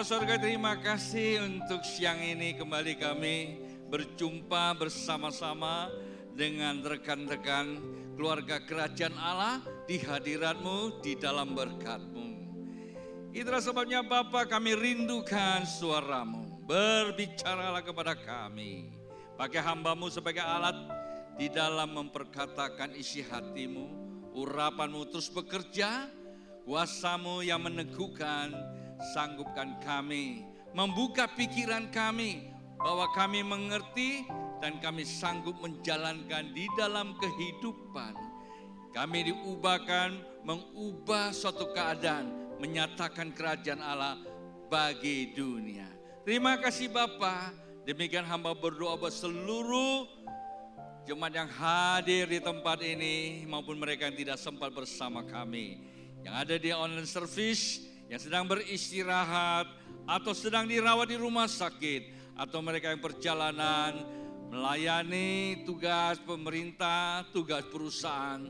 Bapa Surga, terima kasih untuk siang ini kembali kami berjumpa bersama-sama dengan rekan-rekan keluarga kerajaan Allah di hadirat-Mu, di dalam berkat-Mu. Itulah sebabnya Bapa, kami rindukan suara-Mu. Berbicaralah kepada kami. Pakai hamba-Mu sebagai alat di dalam memperkatakan isi hati-Mu. Urapan-Mu terus bekerja, kuasa-Mu yang meneguhkan, sanggupkan kami, membuka pikiran kami, bahwa kami mengerti dan kami sanggup menjalankan di dalam kehidupan. Kami diubahkan, mengubah suatu keadaan, menyatakan kerajaan Allah bagi dunia. Terima kasih Bapa. Demikian hamba berdoa buat seluruh jemaat yang hadir di tempat ini maupun mereka yang tidak sempat bersama kami, yang ada di online service, yang sedang beristirahat atau sedang dirawat di rumah sakit, atau mereka yang perjalanan melayani tugas pemerintah, tugas perusahaan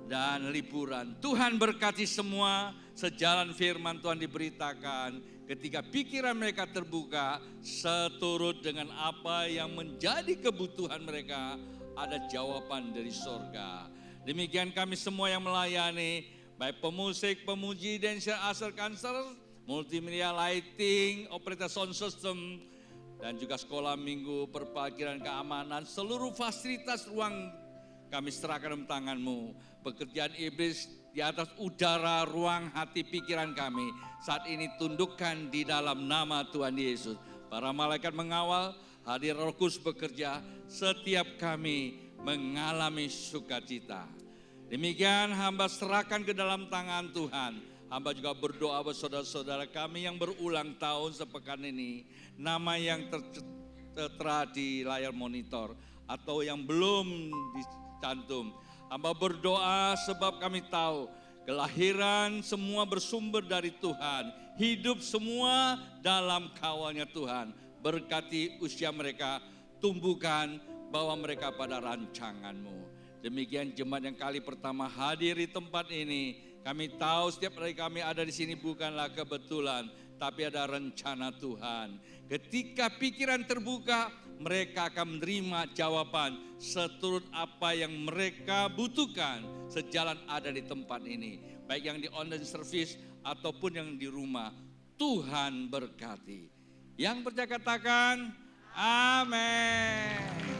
dan liburan. Tuhan berkati semua, sejalan firman Tuhan diberitakan, ketika pikiran mereka terbuka seturut dengan apa yang menjadi kebutuhan mereka, ada jawaban dari sorga. Demikian kami semua yang melayani, baik pemusik, pemuji, dancer, usher, counselor, multimedia, lighting, operator sound system, dan juga sekolah minggu, perparkiran, keamanan, seluruh fasilitas ruang kami serahkan dalam tangan-Mu. Pekerjaan iblis di atas udara, ruang hati pikiran kami saat ini tundukkan di dalam nama Tuhan Yesus. Para malaikat mengawal, hadir Roh Kudus bekerja, setiap kami mengalami sukacita. Demikian hamba serahkan ke dalam tangan Tuhan. Hamba juga berdoa buat saudara-saudara kami yang berulang tahun sepekan ini, nama yang tertera di layar monitor atau yang belum dicantum. Hamba berdoa sebab kami tahu kelahiran semua bersumber dari Tuhan, hidup semua dalam kawalnya Tuhan. Berkati usia mereka, tumbuhkan, bawa mereka pada rancangan-Mu. Demikian jemaat yang kali pertama hadir di tempat ini, kami tahu setiap hari kami ada di sini bukanlah kebetulan, tapi ada rencana Tuhan. Ketika pikiran terbuka, mereka akan menerima jawaban seturut apa yang mereka butuhkan, sejalan ada di tempat ini. Baik yang di online service ataupun yang di rumah, Tuhan berkati. Yang percaya katakan, amin.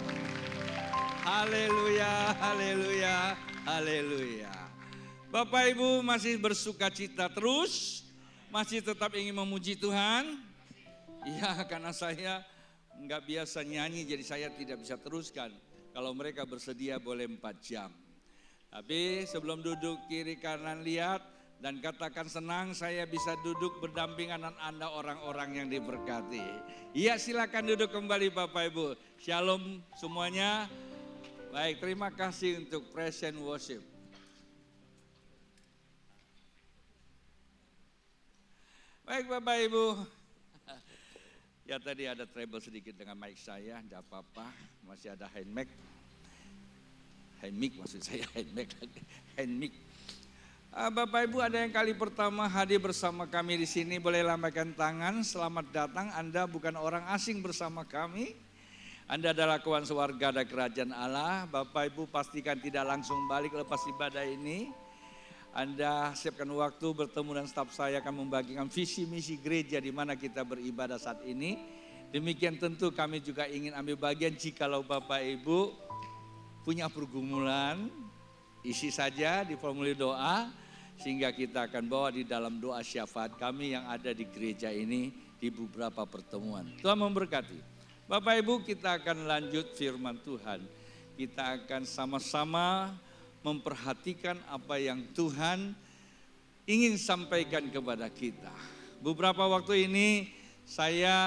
Haleluya, haleluya, haleluya. Bapak Ibu masih bersuka cita terus? Masih tetap ingin memuji Tuhan? Ya, karena saya nggak biasa nyanyi, jadi saya tidak bisa teruskan. Kalau mereka bersedia boleh 4 jam. Tapi sebelum duduk kiri kanan lihat dan katakan senang saya bisa duduk berdampingan dengan Anda orang-orang yang diberkati. Iya, silakan duduk kembali Bapak Ibu. Shalom semuanya. Baik, terima kasih untuk praise and worship. Baik Bapak Ibu. Ya tadi ada trouble sedikit dengan mic saya, tidak apa-apa. Masih ada hand mic. Hand mic maksud saya, hand mic. Bapak Ibu, ada yang kali pertama hadir bersama kami di sini, boleh lambaikan tangan. Selamat datang, Anda bukan orang asing bersama kami. Anda adalah kawan sewarga dari kerajaan Allah. Bapak Ibu pastikan tidak langsung balik lepas ibadah ini. Anda siapkan waktu bertemu dan staf saya akan membagikan visi misi gereja di mana kita beribadah saat ini. Demikian tentu kami juga ingin ambil bagian jikalau Bapak Ibu punya pergumulan, isi saja di formulir doa sehingga kita akan bawa di dalam doa syafaat kami yang ada di gereja ini di beberapa pertemuan. Tuhan memberkati. Bapak Ibu, kita akan lanjut firman Tuhan. Kita akan sama-sama memperhatikan apa yang Tuhan ingin sampaikan kepada kita. Beberapa waktu ini saya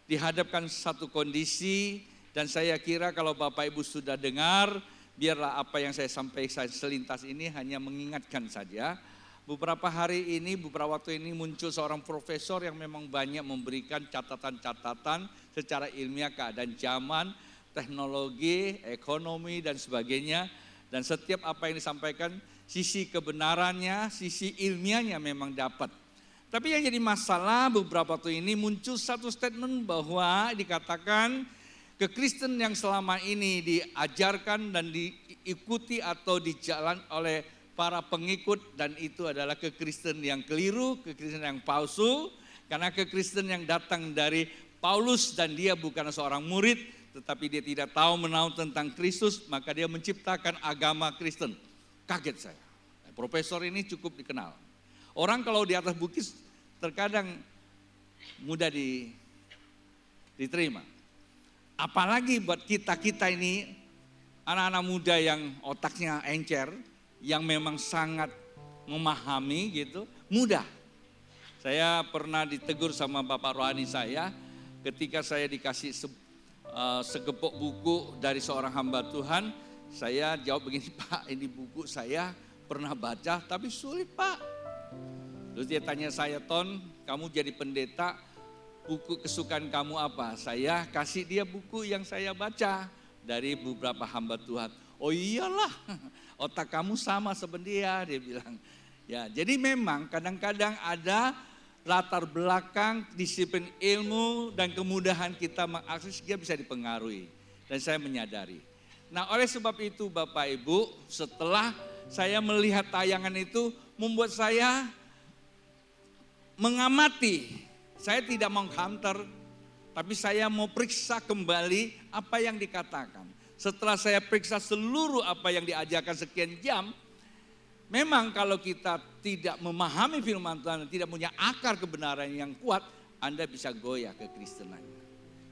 dihadapkan satu kondisi dan saya kira kalau Bapak Ibu sudah dengar, biarlah apa yang saya sampaikan selintas ini hanya mengingatkan saja. Beberapa hari ini, beberapa waktu ini muncul seorang profesor yang memang banyak memberikan catatan-catatan secara ilmiah keadaan zaman, teknologi, ekonomi dan sebagainya. Dan setiap apa yang disampaikan, sisi kebenarannya, sisi ilmiahnya memang dapat. Tapi yang jadi masalah beberapa waktu ini muncul satu statement bahwa dikatakan kekristen yang selama ini diajarkan dan diikuti atau dijalan oleh para pengikut, dan itu adalah kekristen yang keliru, kekristen yang palsu. Karena kekristen yang datang dari Paulus dan dia bukan seorang murid, tetapi dia tidak tahu menahu tentang Kristus, maka dia menciptakan agama Kristen. Kaget saya. Profesor ini cukup dikenal. Orang kalau di atas bukit terkadang mudah diterima. Apalagi buat kita ini, anak-anak muda yang otaknya encer, yang memang sangat memahami gitu, mudah. Saya pernah ditegur sama Bapak rohani saya ketika saya dikasih segepok buku dari seorang hamba Tuhan. Saya jawab begini, Pak, ini buku saya pernah baca tapi sulit, Pak. Terus dia tanya saya, Ton, kamu jadi pendeta, buku kesukaan kamu apa? Saya kasih dia buku yang saya baca dari beberapa hamba Tuhan. Oh iyalah, otak kamu sama seperti dia bilang. Ya, jadi memang kadang-kadang ada latar belakang, disiplin ilmu dan kemudahan kita mengakses, dia bisa dipengaruhi. Dan saya menyadari. Nah, oleh sebab itu Bapak Ibu, setelah saya melihat tayangan itu membuat saya mengamati. Saya tidak mau counter, tapi saya mau periksa kembali apa yang dikatakan. Setelah saya periksa seluruh apa yang diajarkan sekian jam, memang kalau kita tidak memahami firman Tuhan, tidak punya akar kebenaran yang kuat, Anda bisa goyah kekristenan.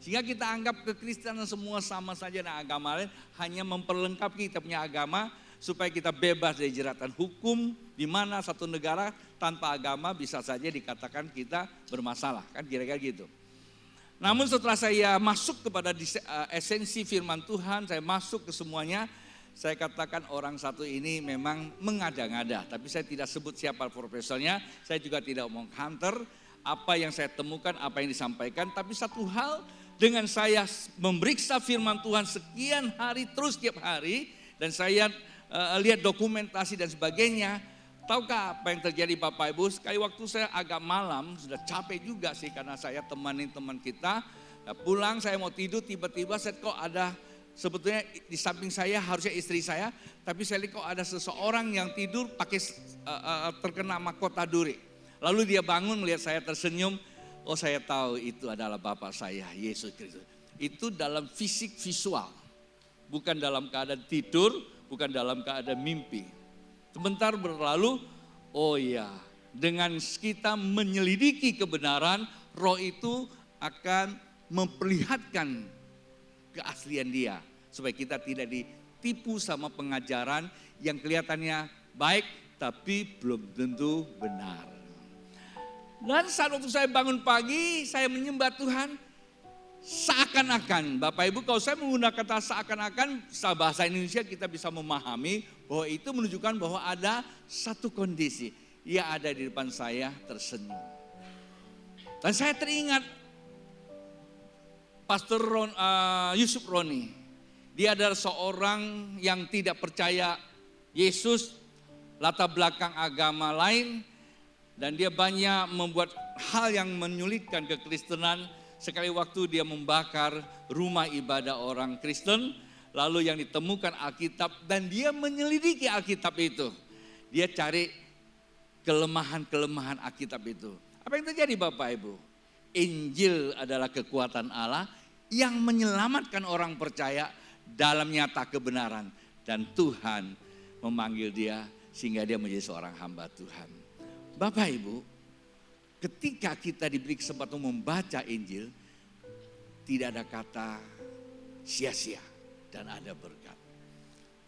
Sehingga kita anggap kekristenan semua sama saja dengan agama lain, hanya memperlengkapi kita punya agama, supaya kita bebas dari jeratan hukum, di mana satu negara tanpa agama bisa saja dikatakan kita bermasalah, kan kira-kira gitu. Namun setelah saya masuk kepada esensi firman Tuhan, saya masuk ke semuanya, saya katakan orang satu ini memang mengada-ngada, tapi saya tidak sebut siapa profesornya, saya juga tidak mau counter apa yang saya temukan, apa yang disampaikan, tapi satu hal dengan saya memeriksa firman Tuhan sekian hari terus tiap hari, dan saya lihat dokumentasi dan sebagainya. Tahukah apa yang terjadi Bapak Ibu? Sekali waktu saya agak malam, sudah capek juga sih karena saya temani teman kita. Nah, pulang saya mau tidur, tiba-tiba saya kok ada, sebetulnya di samping saya harusnya istri saya, tapi saya lihat kok ada seseorang yang tidur pakai terkena mahkota duri. Lalu dia bangun melihat saya tersenyum, oh saya tahu itu adalah Bapak saya, Yesus Kristus. Itu dalam fisik visual, bukan dalam keadaan tidur, bukan dalam keadaan mimpi. Sebentar berlalu, oh iya, dengan kita menyelidiki kebenaran, roh itu akan memperlihatkan keaslian dia. Supaya kita tidak ditipu sama pengajaran yang kelihatannya baik tapi belum tentu benar. Dan saat waktu saya bangun pagi, saya menyembah Tuhan, seakan-akan, Bapak Ibu, kalau saya menggunakan kata seakan-akan, bahasa Indonesia kita bisa memahami bahwa itu menunjukkan bahwa ada satu kondisi. Ia ada di depan saya tersenyum. Dan saya teringat Pastor Yusuf Roni. Dia adalah seorang yang tidak percaya Yesus, latar belakang agama lain, dan dia banyak membuat hal yang menyulitkan kekristenan. Sekali waktu dia membakar rumah ibadah orang Kristen, lalu yang ditemukan Alkitab, dan dia menyelidiki Alkitab itu. Dia cari kelemahan-kelemahan Alkitab itu. Apa yang terjadi Bapak Ibu? Injil adalah kekuatan Allah yang menyelamatkan orang percaya dalam nyata kebenaran. Dan Tuhan memanggil dia sehingga dia menjadi seorang hamba Tuhan. Bapak Ibu, ketika kita diberi kesempatan membaca Injil, tidak ada kata sia-sia dan ada berkat.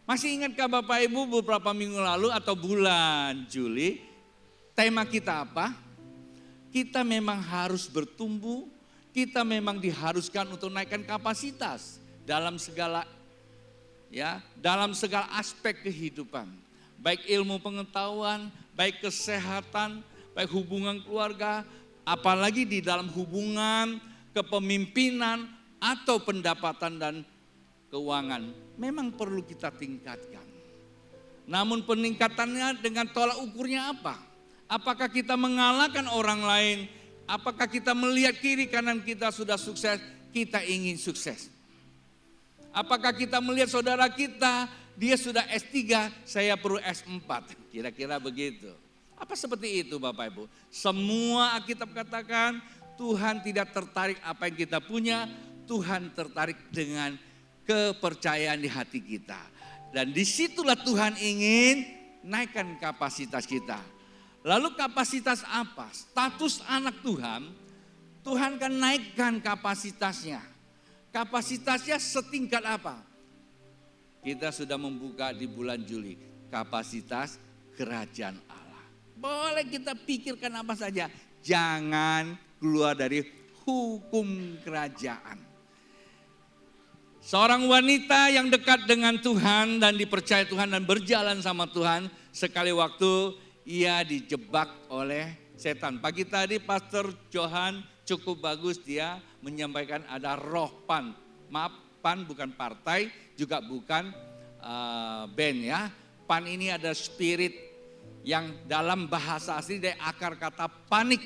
Masih ingatkah Bapak Ibu beberapa minggu lalu atau bulan Juli, tema kita apa? Kita memang harus bertumbuh, kita memang diharuskan untuk naikkan kapasitas dalam segala aspek kehidupan. Baik ilmu pengetahuan, baik kesehatan, baik hubungan keluarga, apalagi di dalam hubungan kepemimpinan atau pendapatan dan keuangan. Memang perlu kita tingkatkan. Namun peningkatannya dengan tolak ukurnya apa? Apakah kita mengalahkan orang lain? Apakah kita melihat kiri kanan kita sudah sukses, kita ingin sukses? Apakah kita melihat saudara kita, dia sudah S3, saya perlu S4, kira-kira begitu. Apa seperti itu Bapak Ibu? Semua Alkitab katakan Tuhan tidak tertarik apa yang kita punya, Tuhan tertarik dengan kepercayaan di hati kita. Dan disitulah Tuhan ingin naikkan kapasitas kita. Lalu kapasitas apa? Status anak Tuhan, Tuhan kan naikkan kapasitasnya. Kapasitasnya setingkat apa? Kita sudah membuka di bulan Juli, kapasitas kerajaan Allah. Boleh kita pikirkan apa saja, jangan keluar dari hukum kerajaan. Seorang wanita yang dekat dengan Tuhan dan dipercaya Tuhan dan berjalan sama Tuhan, sekali waktu ia dijebak oleh setan. Pagi tadi Pastor Johan cukup bagus, dia menyampaikan ada roh PAN. Maaf, PAN bukan partai, juga bukan band ya. PAN ini ada spirit yang dalam bahasa asli dari akar kata panik.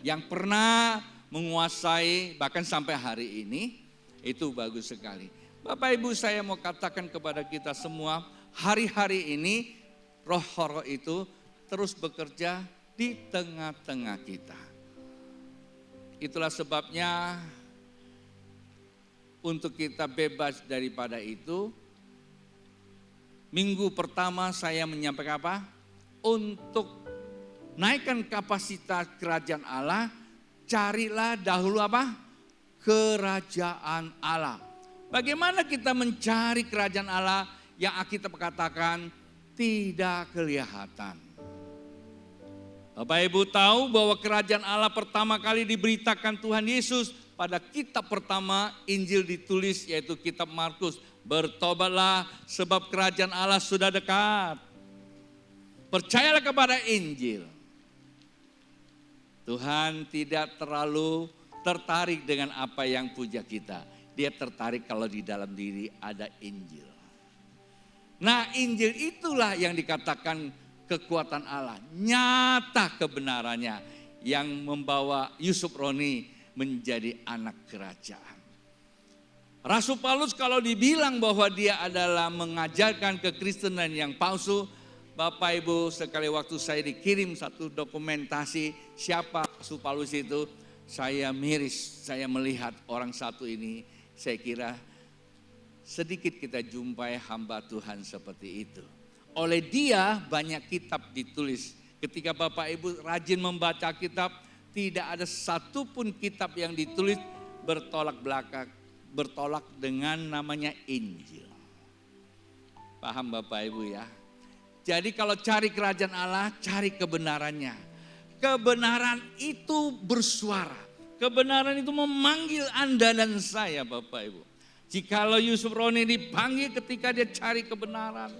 Yang pernah menguasai bahkan sampai hari ini, itu bagus sekali. Bapak Ibu, saya mau katakan kepada kita semua, hari-hari ini roh-roh itu terus bekerja di tengah-tengah kita. Itulah sebabnya untuk kita bebas daripada itu, minggu pertama saya menyampaikan apa? Untuk naikkan kapasitas kerajaan Allah, carilah dahulu apa? Kerajaan Allah. Bagaimana kita mencari kerajaan Allah yang Alkitab katakan tidak kelihatan? Bapak Ibu tahu bahwa kerajaan Allah pertama kali diberitakan Tuhan Yesus pada kitab pertama Injil ditulis, yaitu kitab Markus. Bertobatlah sebab kerajaan Allah sudah dekat. Percayalah kepada Injil. Tuhan tidak terlalu tertarik dengan apa yang puja kita. Dia tertarik kalau di dalam diri ada Injil. Nah, Injil itulah yang dikatakan kekuatan Allah, nyata kebenarannya yang membawa Yusuf Roni menjadi anak kerajaan. Rasul Paulus kalau dibilang bahwa dia adalah mengajarkan kekristenan yang palsu, Bapak Ibu sekali waktu saya dikirim satu dokumentasi siapa Rasul Paulus itu, saya miris, saya melihat orang satu ini, saya kira sedikit kita jumpai hamba Tuhan seperti itu. Oleh dia banyak kitab ditulis. Ketika Bapak Ibu rajin membaca kitab, tidak ada satupun kitab yang ditulis bertolak dengan namanya Injil. Paham Bapak Ibu ya? Jadi kalau cari kerajaan Allah, cari kebenarannya. Kebenaran itu bersuara. Kebenaran itu memanggil Anda dan saya Bapak Ibu. Jikalau Yusuf Roni dipanggil ketika dia cari kebenaran.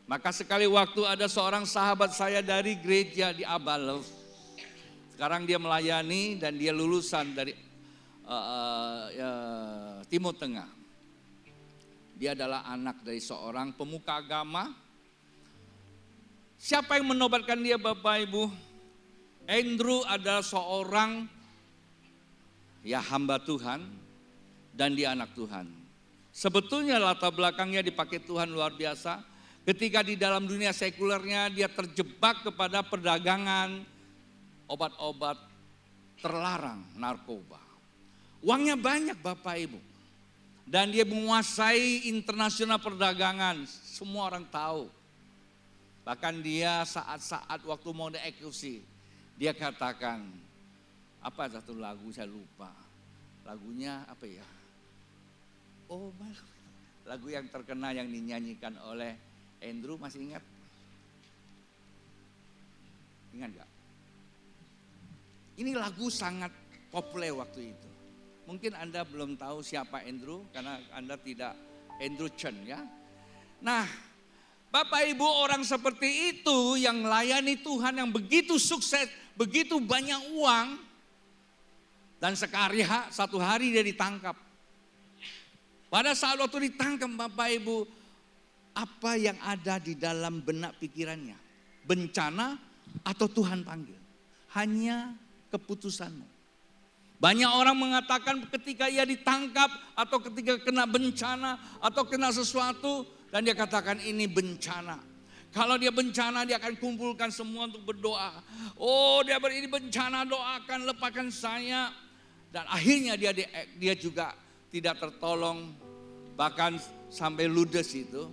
Maka sekali waktu ada seorang sahabat saya dari gereja di Abalov. Sekarang dia melayani dan dia lulusan dari Timur Tengah. Dia adalah anak dari seorang pemuka agama. Siapa yang menobatkan dia Bapak Ibu? Andrew adalah seorang hamba Tuhan dan dia anak Tuhan. Sebetulnya latar belakangnya dipakai Tuhan luar biasa. Ketika di dalam dunia sekulernya dia terjebak kepada perdagangan obat-obat terlarang, narkoba. Uangnya banyak Bapak Ibu. Dan dia menguasai internasional perdagangan, semua orang tahu. Bahkan dia saat-saat waktu mau dieksekusi, dia katakan, apa satu lagu saya lupa. Lagunya apa ya? Oh, lagu yang terkenal yang dinyanyikan oleh Andrew, masih ingat? Ingat gak? Ini lagu sangat populer waktu itu. Mungkin Anda belum tahu siapa Andrew karena Anda tidak Andrew Chen ya. Nah, Bapak Ibu orang seperti itu yang layani Tuhan yang begitu sukses, begitu banyak uang. Dan satu hari dia ditangkap. Pada saat waktu ditangkap Bapak Ibu, apa yang ada di dalam benak pikirannya? Bencana atau Tuhan panggil? Hanya keputusanmu. Banyak orang mengatakan ketika ia ditangkap atau ketika kena bencana atau kena sesuatu dan dia katakan ini bencana. Kalau dia bencana dia akan kumpulkan semua untuk berdoa. Oh dia ini bencana, doakan, lepaskan saya. Dan akhirnya dia juga tidak tertolong, bahkan sampai ludes itu.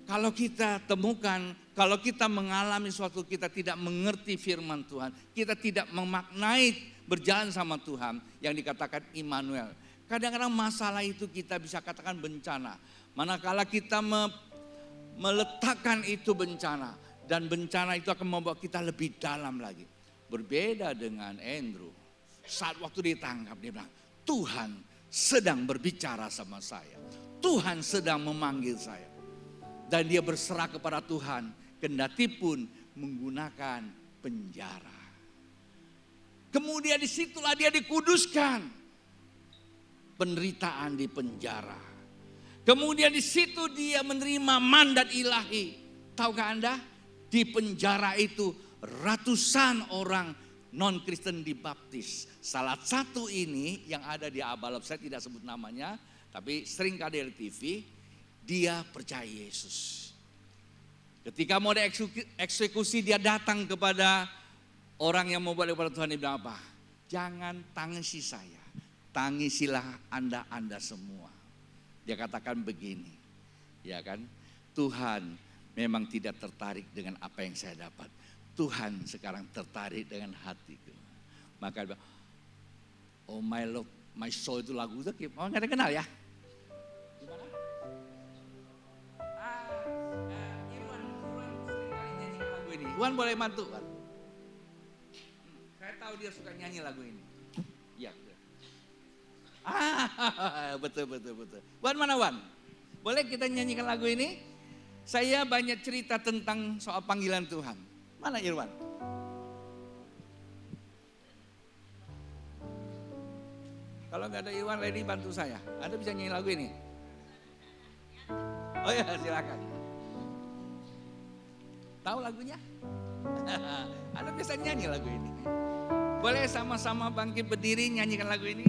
Kalau kita temukan, kalau kita mengalami suatu kita tidak mengerti firman Tuhan, kita tidak memaknai berjalan sama Tuhan yang dikatakan Immanuel. Kadang-kadang masalah itu kita bisa katakan bencana. Manakala kita meletakkan itu bencana, dan bencana itu akan membawa kita lebih dalam lagi. Berbeda dengan Andrew. Saat waktu ditangkap dia bilang, Tuhan sedang berbicara sama saya. Tuhan sedang memanggil saya. Dan dia berserah kepada Tuhan, kendati pun menggunakan penjara. Kemudian disitulah dia dikuduskan. Penderitaan di penjara. Kemudian di situ dia menerima mandat ilahi. Tahukah Anda? Di penjara itu ratusan orang non-Kristen dibaptis. Salah satu ini yang ada di Abalab, saya tidak sebut namanya, tapi sering ada di TV. Dia percaya Yesus. Ketika mau dieksekusi, dia datang kepada orang yang mau balik kepada Tuhan. Dia bilang apa? Jangan tangisi saya, tangisilah Anda semua. Dia katakan begini, ya kan? Tuhan memang tidak tertarik dengan apa yang saya dapat. Tuhan sekarang tertarik dengan hatiku. Maka dia bilang, oh my love, my soul itu lagu itu, mau nggak ada kenal ya? Iwan boleh bantu kan? Saya tahu dia suka nyanyi lagu ini. Iya. Betul. Wan mana Wan? Boleh kita nyanyikan lagu ini? Saya banyak cerita tentang soal panggilan Tuhan. Mana Irwan? Kalau nggak ada Irwan, Lady bantu saya. Anda bisa nyanyi lagu ini? Oh ya, silakan. Tahu lagunya? Anda bisa nyanyi lagu ini. Boleh sama-sama bangkit berdiri nyanyikan lagu ini?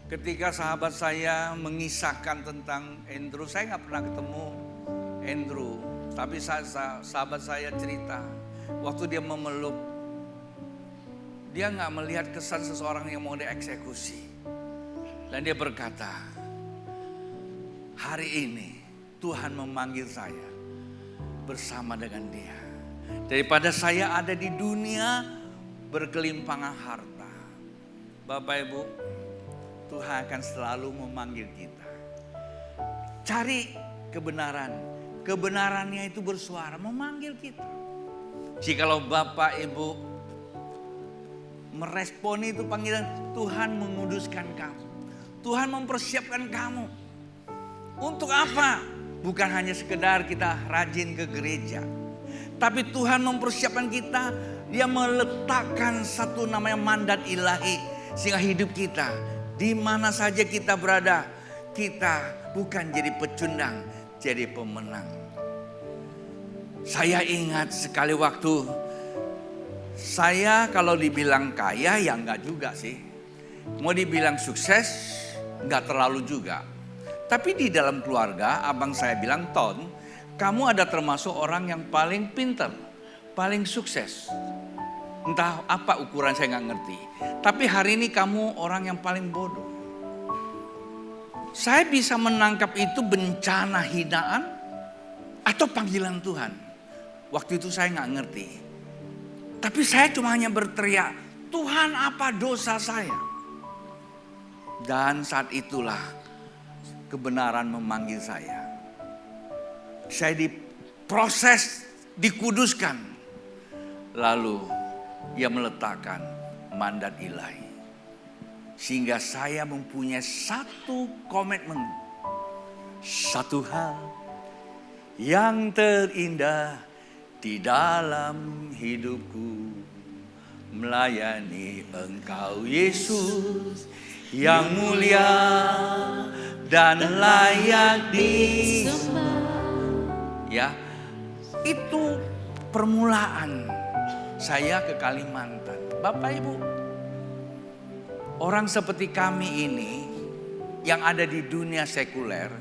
Ketika sahabat saya mengisahkan tentang Andrew, saya nggak pernah ketemu Andrew, tapi sahabat saya cerita, waktu dia memeluk, dia nggak melihat kesan seseorang yang mau dieksekusi, dan dia berkata, hari ini Tuhan memanggil saya bersama dengan Dia, daripada saya ada di dunia berkelimpangan harta. Bapak Ibu, Tuhan akan selalu memanggil kita. Cari kebenaran. Kebenarannya itu bersuara, memanggil kita. Jikalau Bapak Ibu merespon itu panggilan, Tuhan menguduskan kamu. Tuhan mempersiapkan kamu. Untuk apa? Bukan hanya sekedar kita rajin ke gereja. Tapi Tuhan mempersiapkan kita. Dia meletakkan satu namanya mandat ilahi. Sehingga hidup kita, di mana saja kita berada, kita bukan jadi pecundang, jadi pemenang. Saya ingat sekali waktu saya kalau dibilang kaya ya enggak juga sih. Mau dibilang sukses enggak terlalu juga. Tapi di dalam keluarga abang saya bilang, Ton, kamu ada termasuk orang yang paling pintar, paling sukses. Entah apa ukuran saya nggak ngerti. Tapi hari ini kamu orang yang paling bodoh. Saya bisa menangkap itu bencana hinaan atau panggilan Tuhan. Waktu itu saya nggak ngerti. Tapi saya cuma hanya berteriak, Tuhan apa dosa saya? Dan saat itulah kebenaran memanggil saya. Saya diproses, dikuduskan. Lalu Ia meletakkan mandat ilahi. Sehingga saya mempunyai satu komitmen. Satu hal yang terindah di dalam hidupku. Melayani Engkau Yesus yang mulia dan layak disembah. Ya, itu permulaan saya ke Kalimantan. Bapak Ibu, orang seperti kami ini yang ada di dunia sekuler,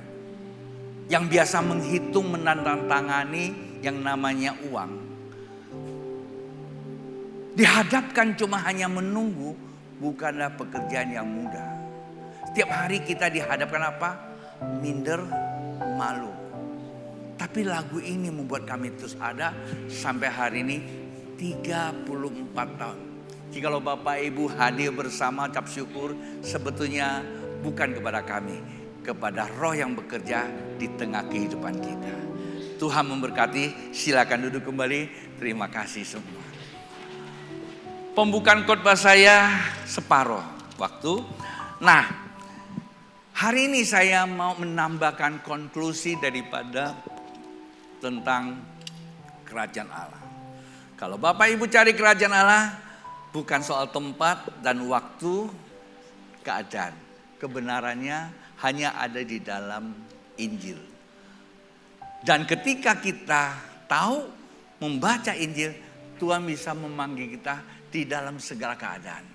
yang biasa menghitung menandatangani yang namanya uang, dihadapkan cuma hanya menunggu, bukanlah pekerjaan yang mudah. Setiap hari kita dihadapkan apa? Minder, malu. Tapi lagu ini membuat kami terus ada sampai hari ini 34 tahun. Jikalau Bapak Ibu hadir bersama ucap syukur, sebetulnya bukan kepada kami, kepada roh yang bekerja di tengah kehidupan kita. Tuhan memberkati, silakan duduk kembali. Terima kasih semua. Pembukaan khotbah saya separuh waktu. Nah, hari ini saya mau menambahkan konklusi daripada tentang kerajaan Allah. Kalau Bapak Ibu cari kerajaan Allah, bukan soal tempat dan waktu, keadaan. Kebenarannya hanya ada di dalam Injil. Dan ketika kita tahu membaca Injil, Tuhan bisa memanggil kita di dalam segala keadaan.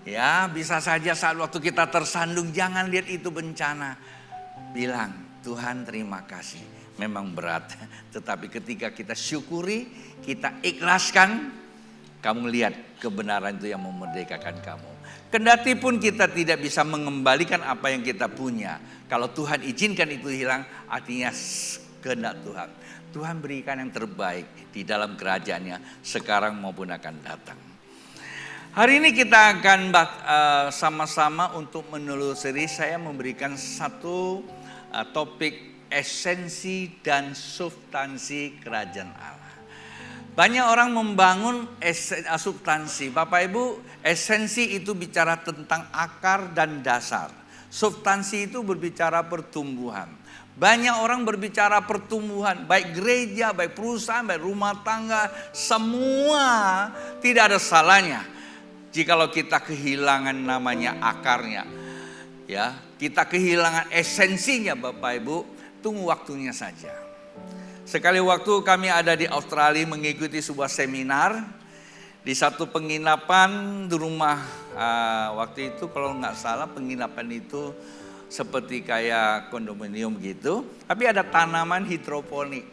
Ya, bisa saja saat waktu kita tersandung, jangan lihat itu bencana. Bilang, Tuhan terima kasih. Memang berat, tetapi ketika kita syukuri, kita ikhlaskan, kamu lihat kebenaran itu yang memerdekakan kamu. Kendati pun kita tidak bisa mengembalikan apa yang kita punya. Kalau Tuhan izinkan itu hilang, artinya kehendak Tuhan. Tuhan berikan yang terbaik di dalam kerajaannya sekarang maupun akan datang. Hari ini kita akan sama-sama untuk menelusuri. Saya memberikan satu topik esensi dan substansi kerajaan Allah. Banyak orang membangun substansi. Bapak Ibu, esensi itu bicara tentang akar dan dasar. Substansi itu berbicara pertumbuhan. Banyak orang berbicara pertumbuhan, baik gereja, baik perusahaan, baik rumah tangga, semua tidak ada salahnya. Jikalau kita kehilangan namanya akarnya, ya, kita kehilangan esensinya, Bapak Ibu, tunggu waktunya saja. Sekali waktu kami ada di Australia mengikuti sebuah seminar di satu penginapan di rumah. Waktu itu kalau nggak salah penginapan itu seperti kayak kondominium gitu, tapi ada tanaman hidroponik.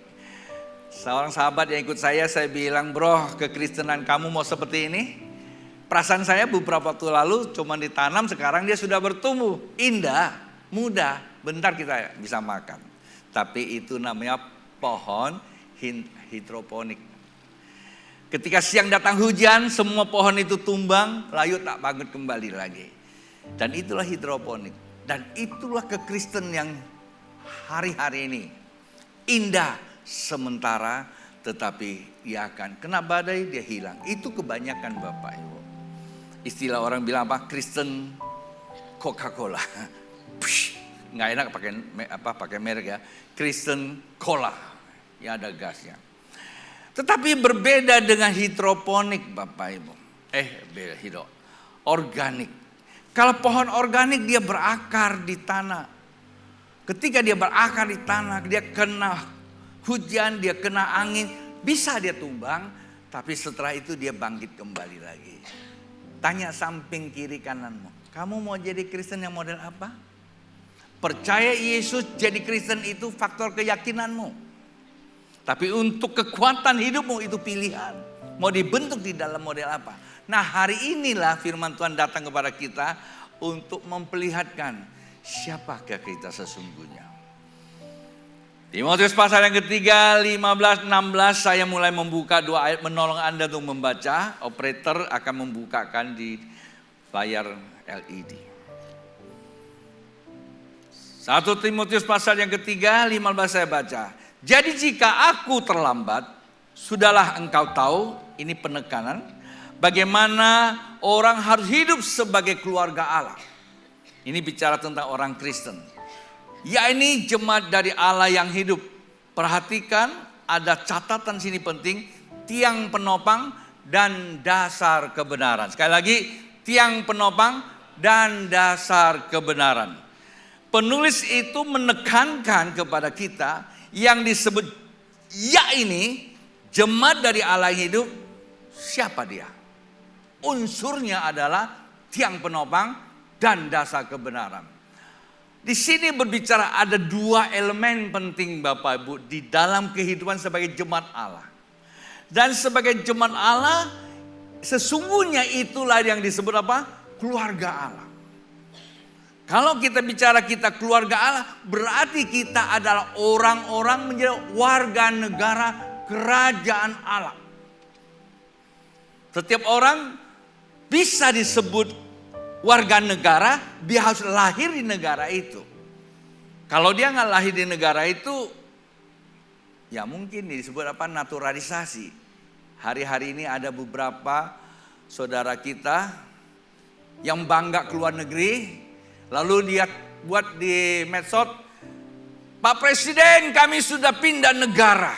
Seorang sahabat yang ikut saya bilang, bro, kekristenan kamu mau seperti ini? Perasaan saya beberapa waktu lalu cuma ditanam, sekarang dia sudah bertumbuh. Indah, mudah, bentar kita bisa makan. Tapi itu namanya pohon hidroponik. Ketika siang datang hujan, semua pohon itu tumbang, layu tak bangun kembali lagi. Dan itulah hidroponik. Dan itulah kekristen yang hari-hari ini. Indah sementara, tetapi ia akan kena badai, dia hilang. Itu kebanyakan Bapak Ibu. Istilah orang bilang apa? Kristen Coca-Cola. Nggak enak pakai merek ya. Kristen Cola yang ada gasnya. Tetapi berbeda dengan hidroponik Bapak Ibu. Organik. Kalau pohon organik dia berakar di tanah. Ketika dia berakar di tanah, dia kena hujan, dia kena angin, bisa dia tumbang, tapi setelah itu dia bangkit kembali lagi. Tanya samping kiri kananmu, kamu mau jadi Kristen yang model apa? Percaya Yesus jadi Kristen itu faktor keyakinanmu. Tapi untuk kekuatan hidupmu itu pilihan. Mau dibentuk di dalam model apa? Nah, hari inilah firman Tuhan datang kepada kita untuk memperlihatkan siapakah kita sesungguhnya. Timotius pasal yang ketiga 15-16, saya mulai membuka 2 ayat menolong Anda untuk membaca. Operator akan membukakan di layar LED. 1 Timotius pasal yang ketiga 15 saya baca. Jadi jika aku terlambat, sudahlah engkau tahu, ini penekanan, bagaimana orang harus hidup sebagai keluarga Allah. Ini bicara tentang orang Kristen. Ya, ini jemaat dari Allah yang hidup. Perhatikan, ada catatan sini penting, tiang penopang dan dasar kebenaran. Sekali lagi, tiang penopang dan dasar kebenaran. Penulis itu menekankan kepada kita yang disebut ya ini jemaat dari Allah yang hidup. Siapa dia? Unsurnya adalah tiang penopang dan dasar kebenaran. Di sini berbicara ada 2 elemen penting Bapak Ibu di dalam kehidupan sebagai jemaat Allah. Dan sebagai jemaat Allah sesungguhnya itulah yang disebut apa? Keluarga Allah. Kalau kita bicara kita keluarga Allah, berarti kita adalah orang-orang menjadi warga negara kerajaan Allah. Setiap orang bisa disebut warga negara, dia harus lahir di negara itu. Kalau dia nggak lahir di negara itu, ya mungkin disebut apa? Naturalisasi. Hari-hari ini ada beberapa saudara kita yang bangga keluar negeri. Lalu dia buat di medsos, Pak Presiden kami sudah pindah negara.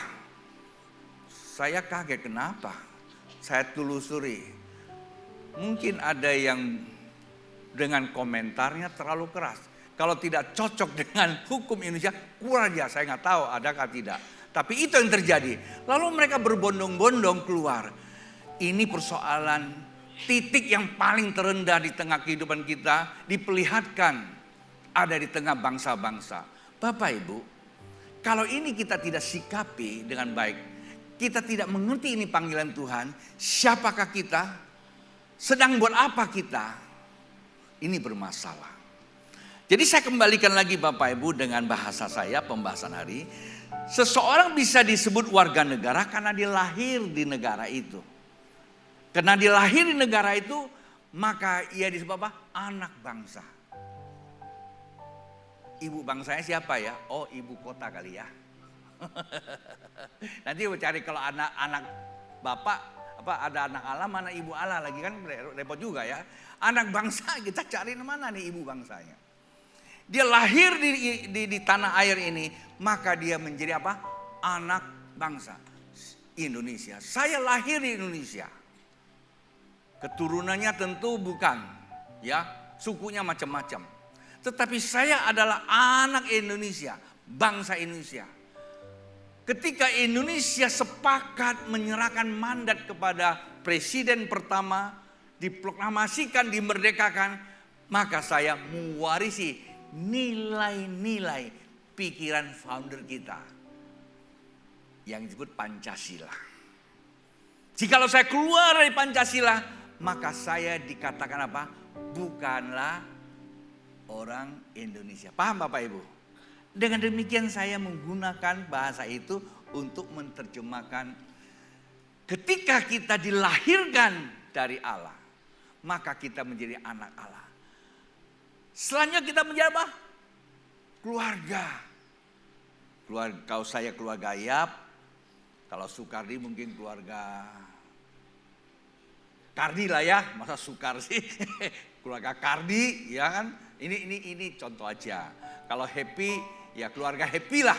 Saya kaget kenapa? Saya telusuri. Mungkin ada yang dengan komentarnya terlalu keras. Kalau tidak cocok dengan hukum Indonesia, kurang aja. Saya nggak tahu adakah tidak. Tapi itu yang terjadi. Lalu mereka berbondong-bondong keluar. Ini persoalan titik yang paling terendah di tengah kehidupan kita diperlihatkan ada di tengah bangsa-bangsa. Bapak Ibu, kalau ini kita tidak sikapi dengan baik, kita tidak mengerti ini panggilan Tuhan, siapakah kita? Sedang buat apa kita? Ini bermasalah. Jadi saya kembalikan lagi Bapak Ibu dengan bahasa saya, pembahasan hari. Seseorang bisa disebut warga negara karena dia lahir di negara itu. Karena dia lahir di negara itu, maka ia disebut apa? Anak bangsa. Ibu bangsanya siapa ya? Oh, ibu kota kali ya. Nanti mau cari kalau anak bapak, apa ada anak Allah, mana ibu Allah lagi kan repot juga ya. Anak bangsa kita cari mana nih ibu bangsanya. Dia lahir di tanah air ini, maka dia menjadi apa? Anak bangsa Indonesia. Saya lahir di Indonesia. Keturunannya tentu bukan, ya, sukunya macam-macam. Tetapi saya adalah anak Indonesia, bangsa Indonesia. Ketika Indonesia sepakat menyerahkan mandat kepada presiden pertama, diproklamasikan, dimerdekakan, maka saya mewarisi nilai-nilai pikiran founder kita yang disebut Pancasila. Jikalau saya keluar dari Pancasila, maka saya dikatakan apa? Bukanlah orang Indonesia. Paham Bapak Ibu? Dengan demikian saya menggunakan bahasa itu untuk menerjemahkan ketika kita dilahirkan dari Allah, maka kita menjadi anak Allah. Selanjutnya kita menjadi apa? Keluarga. Kalau saya keluarga Yap, kalau Soekardi mungkin keluarga Kardi lah ya, masa Sukar sih, keluarga Kardi ya kan, ini contoh aja. Kalau Happy ya keluarga Happy lah,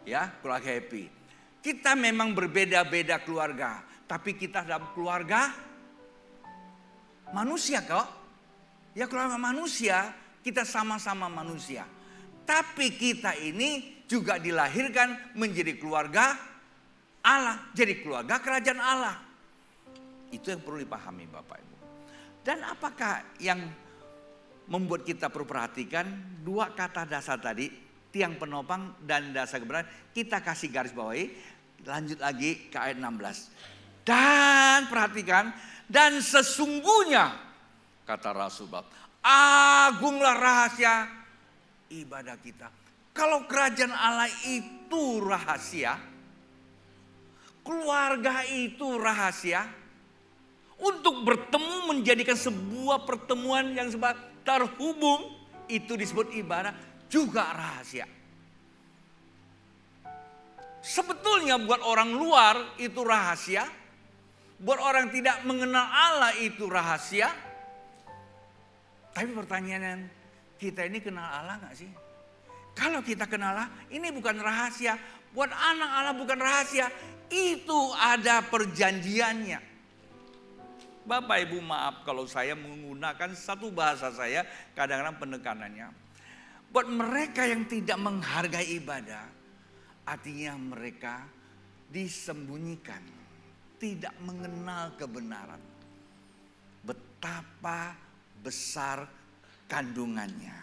ya keluarga Happy. Kita memang berbeda-beda keluarga, tapi kita dalam keluarga manusia kok. Ya keluarga manusia, kita sama-sama manusia. Tapi kita ini juga dilahirkan menjadi keluarga Allah, jadi keluarga kerajaan Allah. Itu yang perlu dipahami Bapak Ibu. Dan apakah yang membuat kita perlu perhatikan dua kata dasar tadi, tiang penopang dan dasar kebenaran, kita kasih garis bawahi. Lanjut lagi ke ayat 16. Dan perhatikan, dan sesungguhnya kata Rasul, agunglah rahasia ibadah kita. Kalau kerajaan Allah itu rahasia, keluarga itu rahasia, untuk bertemu menjadikan sebuah pertemuan yang terhubung, itu disebut ibadah, juga rahasia. Sebetulnya buat orang luar itu rahasia, buat orang tidak mengenal Allah itu rahasia. Tapi pertanyaannya, kita ini kenal Allah gak sih? Kalau kita kenal Allah, ini bukan rahasia. Buat anak Allah bukan rahasia, itu ada perjanjiannya. Bapak Ibu maaf kalau saya menggunakan satu bahasa saya, kadang-kadang penekanannya. Buat mereka yang tidak menghargai ibadah, artinya mereka disembunyikan, tidak mengenal kebenaran. Betapa besar kandungannya.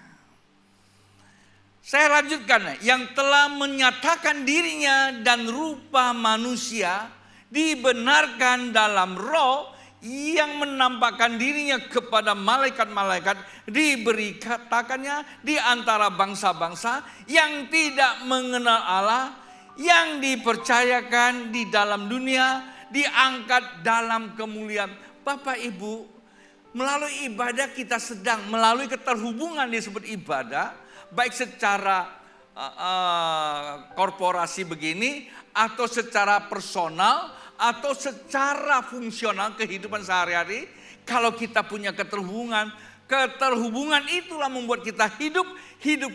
Saya lanjutkan, yang telah menyatakan dirinya dan rupa manusia, dibenarkan dalam roh, yang menampakkan dirinya kepada malaikat-malaikat, diberitakannya di antara bangsa-bangsa yang tidak mengenal Allah, yang dipercayakan di dalam dunia, diangkat dalam kemuliaan. Bapak Ibu, melalui ibadah kita sedang melalui keterhubungan disebut ibadah, baik secara korporasi begini, atau secara personal, atau secara fungsional kehidupan sehari-hari. Kalau kita punya keterhubungan itulah membuat kita hidup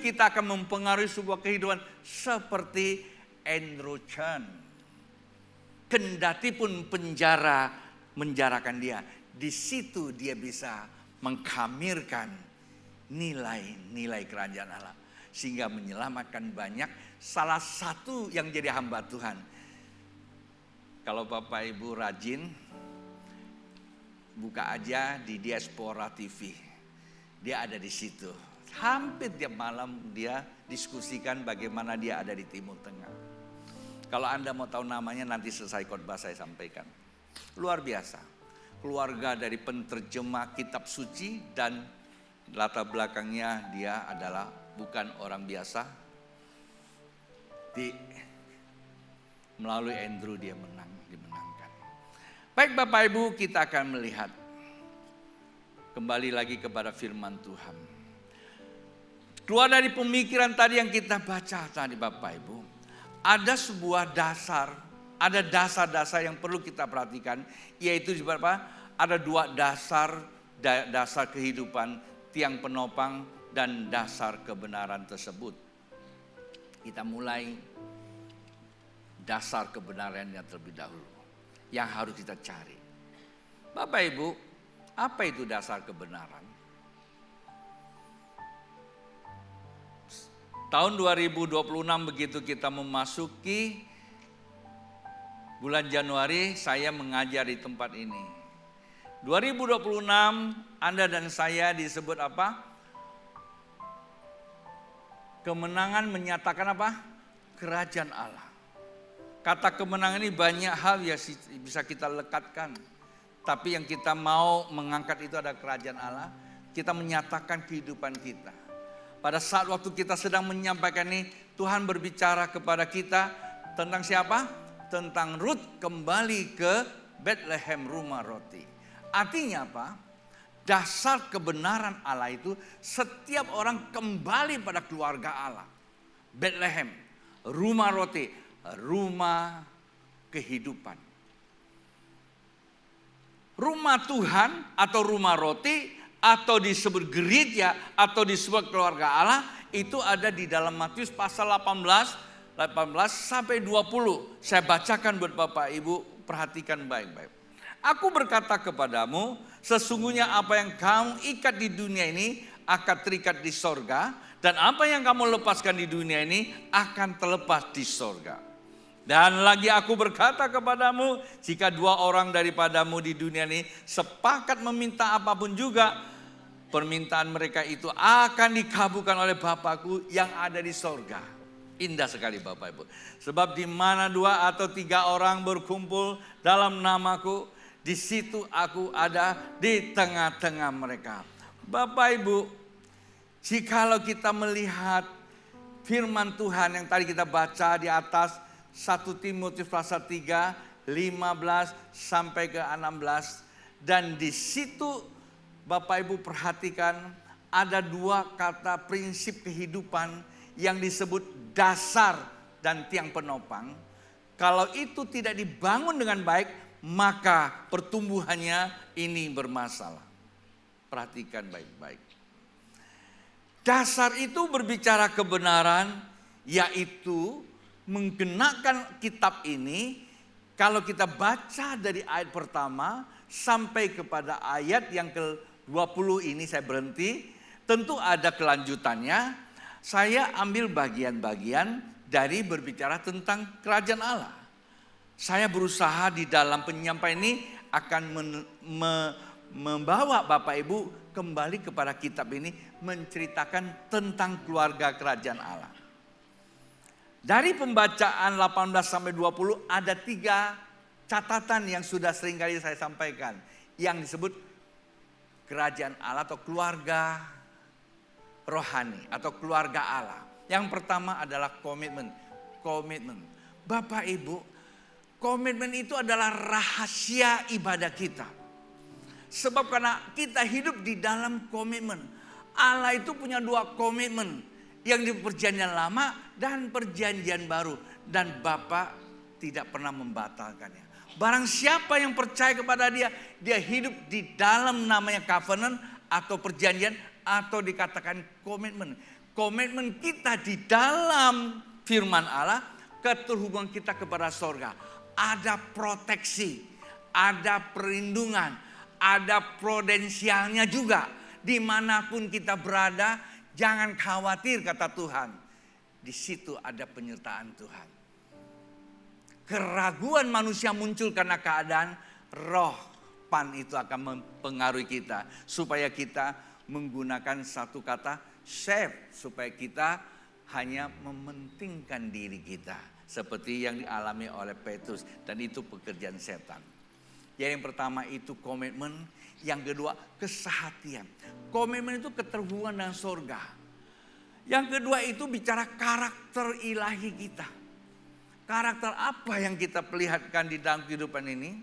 kita akan mempengaruhi sebuah kehidupan seperti Andrew Chen. Kendati pun penjara menjarakan dia, di situ dia bisa mengkamirkan nilai-nilai kerajaan Allah, sehingga menyelamatkan banyak. Salah satu yang jadi hamba Tuhan, kalau Bapak Ibu rajin, buka aja di Diaspora TV. Dia ada di situ. Hampir tiap malam dia diskusikan bagaimana dia ada di Timur Tengah. Kalau Anda mau tahu namanya, nanti selesai khotbah saya sampaikan. Luar biasa. Keluarga dari penterjemah kitab suci, dan latar belakangnya dia adalah bukan orang biasa. Melalui Andrew dia dimenangkan. Baik Bapak Ibu, kita akan melihat kembali lagi kepada firman Tuhan. Keluar dari pemikiran tadi yang kita baca tadi Bapak Ibu, ada sebuah dasar, ada dasar-dasar yang perlu kita perhatikan, yaitu ada dua dasar kehidupan, tiang penopang dan dasar kebenaran tersebut. Kita mulai dasar kebenarannya terlebih dahulu, yang harus kita cari. Bapak Ibu, apa itu dasar kebenaran? Tahun 2026 begitu kita memasuki bulan Januari, saya mengajar di tempat ini. 2026 Anda dan saya disebut apa? Kemenangan menyatakan apa? Kerajaan Allah. Kata kemenangan ini banyak hal yang bisa kita lekatkan. Tapi yang kita mau mengangkat itu ada kerajaan Allah. Kita menyatakan kehidupan kita. Pada saat waktu kita sedang menyampaikan ini, Tuhan berbicara kepada kita tentang siapa? Tentang Ruth kembali ke Bethlehem rumah roti. Artinya apa? Dasar kebenaran Allah itu setiap orang kembali pada keluarga Allah. Bethlehem, rumah roti, rumah kehidupan. Rumah Tuhan atau rumah roti atau disebut gereja atau disebut keluarga Allah itu ada di dalam Matius pasal 18 sampai 20. Saya bacakan buat Bapak Ibu, perhatikan baik-baik. Aku berkata kepadamu, sesungguhnya apa yang kamu ikat di dunia ini akan terikat di sorga, dan apa yang kamu lepaskan di dunia ini akan terlepas di sorga. Dan lagi aku berkata kepadamu, jika 2 orang daripadamu di dunia ini sepakat meminta apapun juga, permintaan mereka itu akan dikabulkan oleh Bapakku yang ada di sorga. Indah sekali Bapak Ibu. Sebab di mana 2 atau 3 orang berkumpul dalam namaku, di situ aku ada di tengah-tengah mereka. Bapak Ibu, jikalau kita melihat firman Tuhan yang tadi kita baca di atas, 1 Timotius pasal 3, 15 sampai ke 16. Dan di situ Bapak Ibu perhatikan ada 2 kata prinsip kehidupan yang disebut dasar dan tiang penopang. Kalau itu tidak dibangun dengan baik, maka pertumbuhannya ini bermasalah. Perhatikan baik-baik. Dasar itu berbicara kebenaran, yaitu menggenakan kitab ini. Kalau kita baca dari ayat pertama sampai kepada ayat yang ke-20 ini, saya berhenti. Tentu ada kelanjutannya. Saya ambil bagian-bagian dari berbicara tentang kerajaan Allah. Saya berusaha di dalam penyampaian ini akan membawa Bapak Ibu kembali kepada kitab ini, menceritakan tentang keluarga kerajaan Allah. Dari pembacaan 18 sampai 20 ada 3 catatan yang sudah sering kali saya sampaikan, yang disebut kerajaan Allah atau keluarga rohani atau keluarga Allah. Yang pertama adalah komitmen. Bapak Ibu, komitmen itu adalah rahasia ibadah kita. Sebab karena kita hidup di dalam komitmen. Allah itu punya 2 komitmen. Yang di perjanjian lama dan perjanjian baru. Dan Bapa tidak pernah membatalkannya. Barang siapa yang percaya kepada dia, dia hidup di dalam namanya covenant atau perjanjian atau dikatakan komitmen. Komitmen kita di dalam firman Allah, keterhubungan kita kepada sorga. Ada proteksi, ada perlindungan, ada prudensialnya juga. Dimanapun kita berada, jangan khawatir kata Tuhan. Di situ ada penyertaan Tuhan. Keraguan manusia muncul karena keadaan, roh pan itu akan mempengaruhi kita. Supaya kita menggunakan satu kata, save. Supaya kita hanya mementingkan diri kita. Seperti yang dialami oleh Petrus. Dan itu pekerjaan setan. Jadi yang pertama itu komitmen. Yang kedua kesehatian. Komitmen itu keterhubungan dengan sorga. Yang kedua itu bicara karakter ilahi kita. Karakter apa yang kita perlihatkan di dalam kehidupan ini?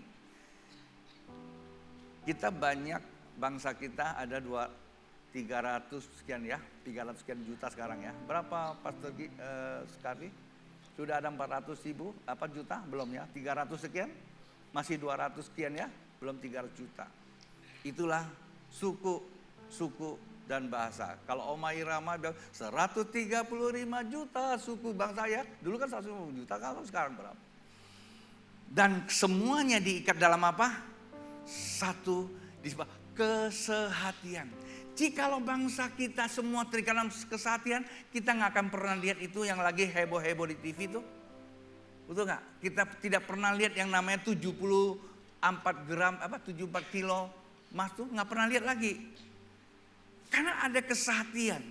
Kita banyak, bangsa kita ada 300 sekian ya. 300 sekian juta sekarang ya. Berapa Pastor sekali? Sudah ada 400 ribu, apa juta? Belum ya, 300 sekian. Masih 200 sekian ya, belum 300 juta. Itulah suku dan bahasa. Kalau Oma Irama bilang 135 juta suku bangsa ya. Dulu kan 150 juta, kalau sekarang berapa? Dan semuanya diikat dalam apa? Satu disebut kesehatian. Jikalau bangsa kita semua terikat dalam kesehatian, kita nggak akan pernah lihat itu yang lagi heboh-heboh di TV itu. Betul nggak? Kita tidak pernah lihat yang namanya 74 gram, 74 kilo emas tuh nggak pernah lihat lagi. Karena ada kesehatian.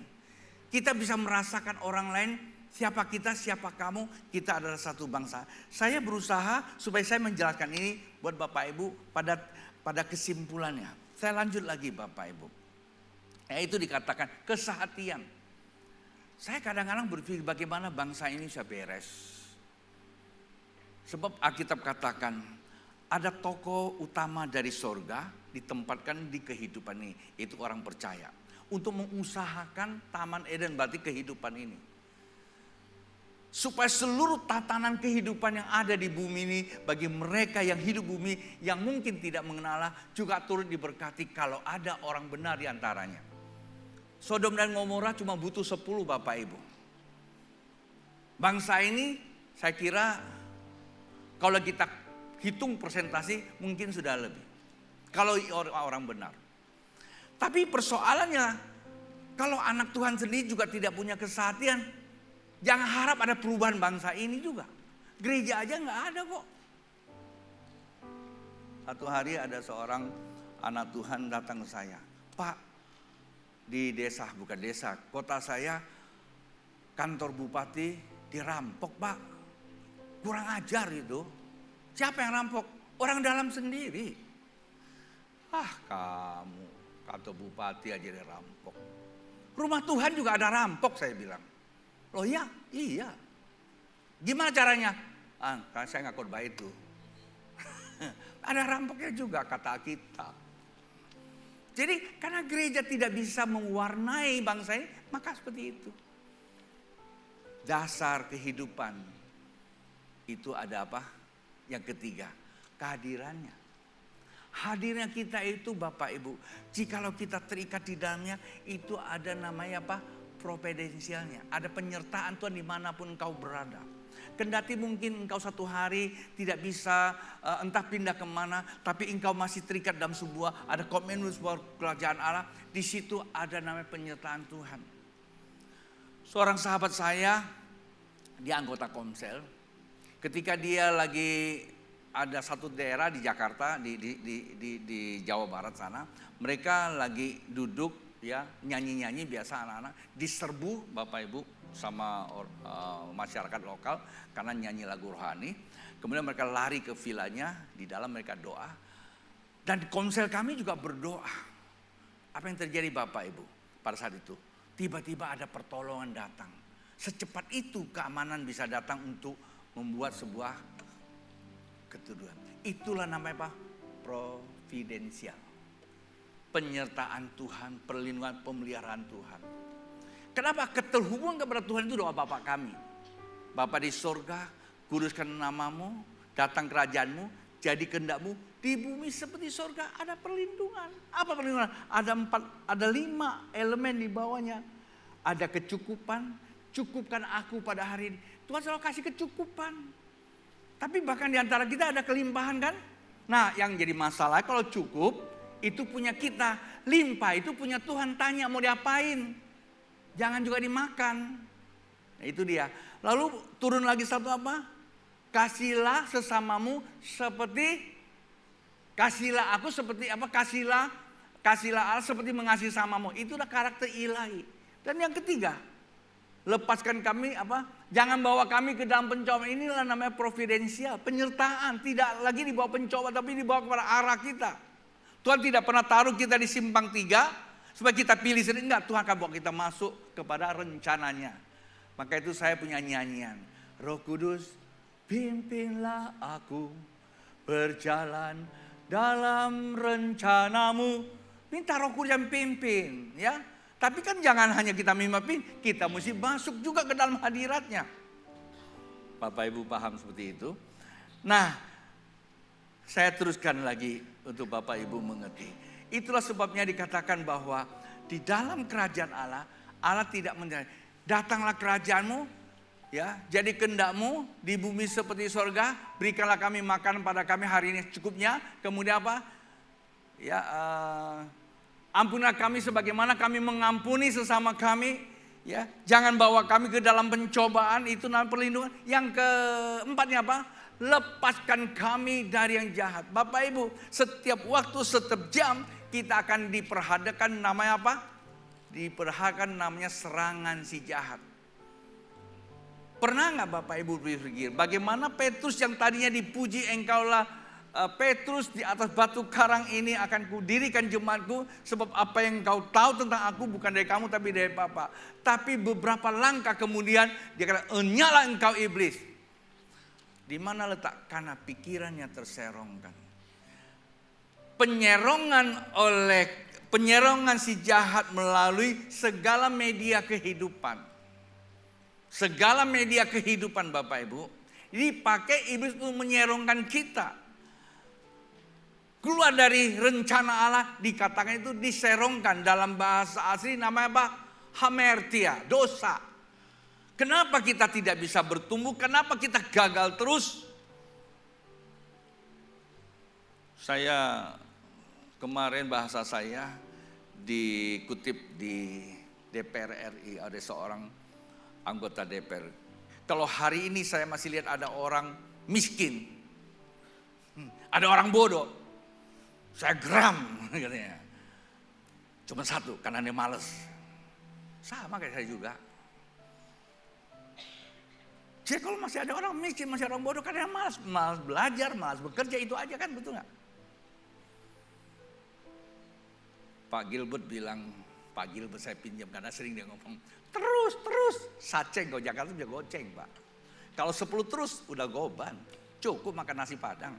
Kita bisa merasakan orang lain, siapa kita, siapa kamu, kita adalah satu bangsa. Saya berusaha supaya saya menjelaskan ini buat Bapak Ibu pada kesimpulannya. Saya lanjut lagi Bapak Ibu. Itu dikatakan kesehatian. Saya kadang-kadang berpikir bagaimana bangsa ini bisa beres. Sebab Alkitab katakan ada tokoh utama dari sorga ditempatkan di kehidupan ini. Itu orang percaya. Untuk mengusahakan Taman Eden, berarti kehidupan ini. Supaya seluruh tatanan kehidupan yang ada di bumi ini, bagi mereka yang hidup bumi, yang mungkin tidak mengenal Allah, juga turut diberkati kalau ada orang benar di antaranya. Sodom dan Gomora cuma butuh 10 Bapak Ibu. Bangsa ini saya kira kalau kita hitung persentase mungkin sudah lebih. Kalau orang benar. Tapi persoalannya Kalau anak Tuhan sendiri juga tidak punya kesatian, jangan harap ada perubahan bangsa ini juga. Gereja aja nggak ada kok. Satu hari ada seorang anak Tuhan datang ke saya. Pak, di desa, bukan desa, kota saya, kantor bupati dirampok Pak. Kurang ajar itu. Siapa yang rampok? Orang dalam sendiri. Kamu, kantor bupati aja dirampok. Rumah Tuhan juga ada rampok, saya bilang. Loh ya, iya. Gimana caranya? Karena saya nggak khotbah itu. Ada rampoknya juga kata kita. Jadi karena gereja tidak bisa mewarnai bangsa ini, maka seperti itu. Dasar kehidupan itu ada apa? Yang ketiga, kehadirannya. Hadirnya kita itu Bapak Ibu, jikalau kita terikat di dalamnya, itu ada namanya apa? Providensialnya. Ada penyertaan Tuhan dimanapun engkau berada. Kendati mungkin engkau satu hari tidak bisa entah pindah kemana, tapi engkau masih terikat dalam sebuah, ada komitmen sebuah kerajaan Allah. Di situ ada namanya penyertaan Tuhan. Seorang sahabat saya, dia anggota Komsel. Ketika dia lagi ada satu daerah di Jakarta, di Jawa Barat sana, mereka lagi duduk ya nyanyi-nyanyi biasa anak-anak, diserbu Bapak Ibu sama masyarakat lokal karena nyanyi lagu rohani. Kemudian mereka lari ke vilanya, di dalam mereka doa. Dan Komsel kami juga berdoa. Apa yang terjadi Bapak Ibu pada saat itu? Tiba-tiba ada pertolongan datang. Secepat itu keamanan bisa datang untuk membuat sebuah ketuduhan. Itulah namanya apa? Providensial. Penyertaan Tuhan, perlindungan, pemeliharaan Tuhan. Kenapa? Keterhubungan kepada Tuhan itu doa Bapa kami. Bapa di sorga, kuduskan namamu, datang kerajaanmu, jadi kehendakmu di bumi seperti sorga. Ada perlindungan. Apa perlindungan? Ada 5 elemen di bawahnya. Ada kecukupan, cukupkan aku pada hari ini. Tuhan selalu kasih kecukupan. Tapi bahkan di antara kita ada kelimpahan kan? Nah yang jadi masalah kalau cukup itu punya kita. Limpah itu punya Tuhan, tanya mau diapain. Jangan juga dimakan. Nah itu dia. Lalu turun lagi satu apa? Kasihlah sesamamu seperti, kasihlah aku seperti apa? Kasihlah Allah seperti mengasihi samamu. Itulah karakter ilahi. Dan yang ketiga, lepaskan kami apa? Jangan bawa kami ke dalam pencobaan. Inilah namanya providensial, penyertaan. Tidak lagi dibawa pencobaan tapi dibawa kepada arah kita. Tuhan tidak pernah taruh kita di simpang 3 supaya kita pilih sendiri. Enggak, Tuhan akan bawa kita masuk kepada rencananya. Maka itu saya punya nyanyian. Roh Kudus, pimpinlah aku berjalan dalam rencanamu. Minta Roh Kudus yang pimpin, ya. Tapi kan jangan hanya kita memimpin, kita mesti masuk juga ke dalam hadiratnya. Bapak Ibu paham seperti itu? Nah, saya teruskan lagi untuk Bapak Ibu mengerti. Itulah sebabnya dikatakan bahwa di dalam kerajaan Allah, Allah tidak menjadi, datanglah kerajaanmu, ya, jadi kehendakmu di bumi seperti sorga, berikanlah kami makan pada kami hari ini cukupnya. Kemudian apa? Ya, ampunilah kami sebagaimana kami mengampuni sesama kami. Ya, jangan bawa kami ke dalam pencobaan, itu namanya perlindungan. Yang keempatnya apa? Lepaskan kami dari yang jahat. Bapak Ibu, setiap waktu, setiap jam kita akan diperhadapkan namanya apa? Diperhadapkan namanya serangan si jahat. Pernah nggak Bapak Ibu berpikir bagaimana Petrus yang tadinya dipuji, engkaulah Petrus di atas batu karang ini akan kudirikan jemaatku, sebab apa yang kau tahu tentang aku bukan dari kamu tapi dari Bapa. Tapi beberapa langkah kemudian dia kata, enyalah engkau iblis. Di mana letak? Karena pikirannya terserongkan. Penyerongan si jahat melalui segala media kehidupan. Segala media kehidupan Bapak Ibu dipakai iblis untuk menyerongkan kita. Keluar dari rencana Allah, dikatakan itu diserongkan. Dalam bahasa asli namanya apa? Hamertia, dosa. Kenapa kita tidak bisa bertumbuh? Kenapa kita gagal terus? Saya kemarin bahasa saya dikutip di DPR RI, ada seorang anggota DPR. Kalau hari ini saya masih lihat ada orang miskin, ada orang bodoh, saya geram katanya. Cuma satu, karena dia males. Sama kayak saya juga. Jadi kalau masih ada orang miskin, masih ada orang bodoh, karena dia malas belajar, malas bekerja, itu aja kan, betul nggak? Pak Gilbert bilang, Pak Gilbert saya pinjam karena sering dia ngomong, terus, saceng kalau Jakarta bisa goceng Pak. Kalau 10 terus udah goban, cukup makan nasi padang.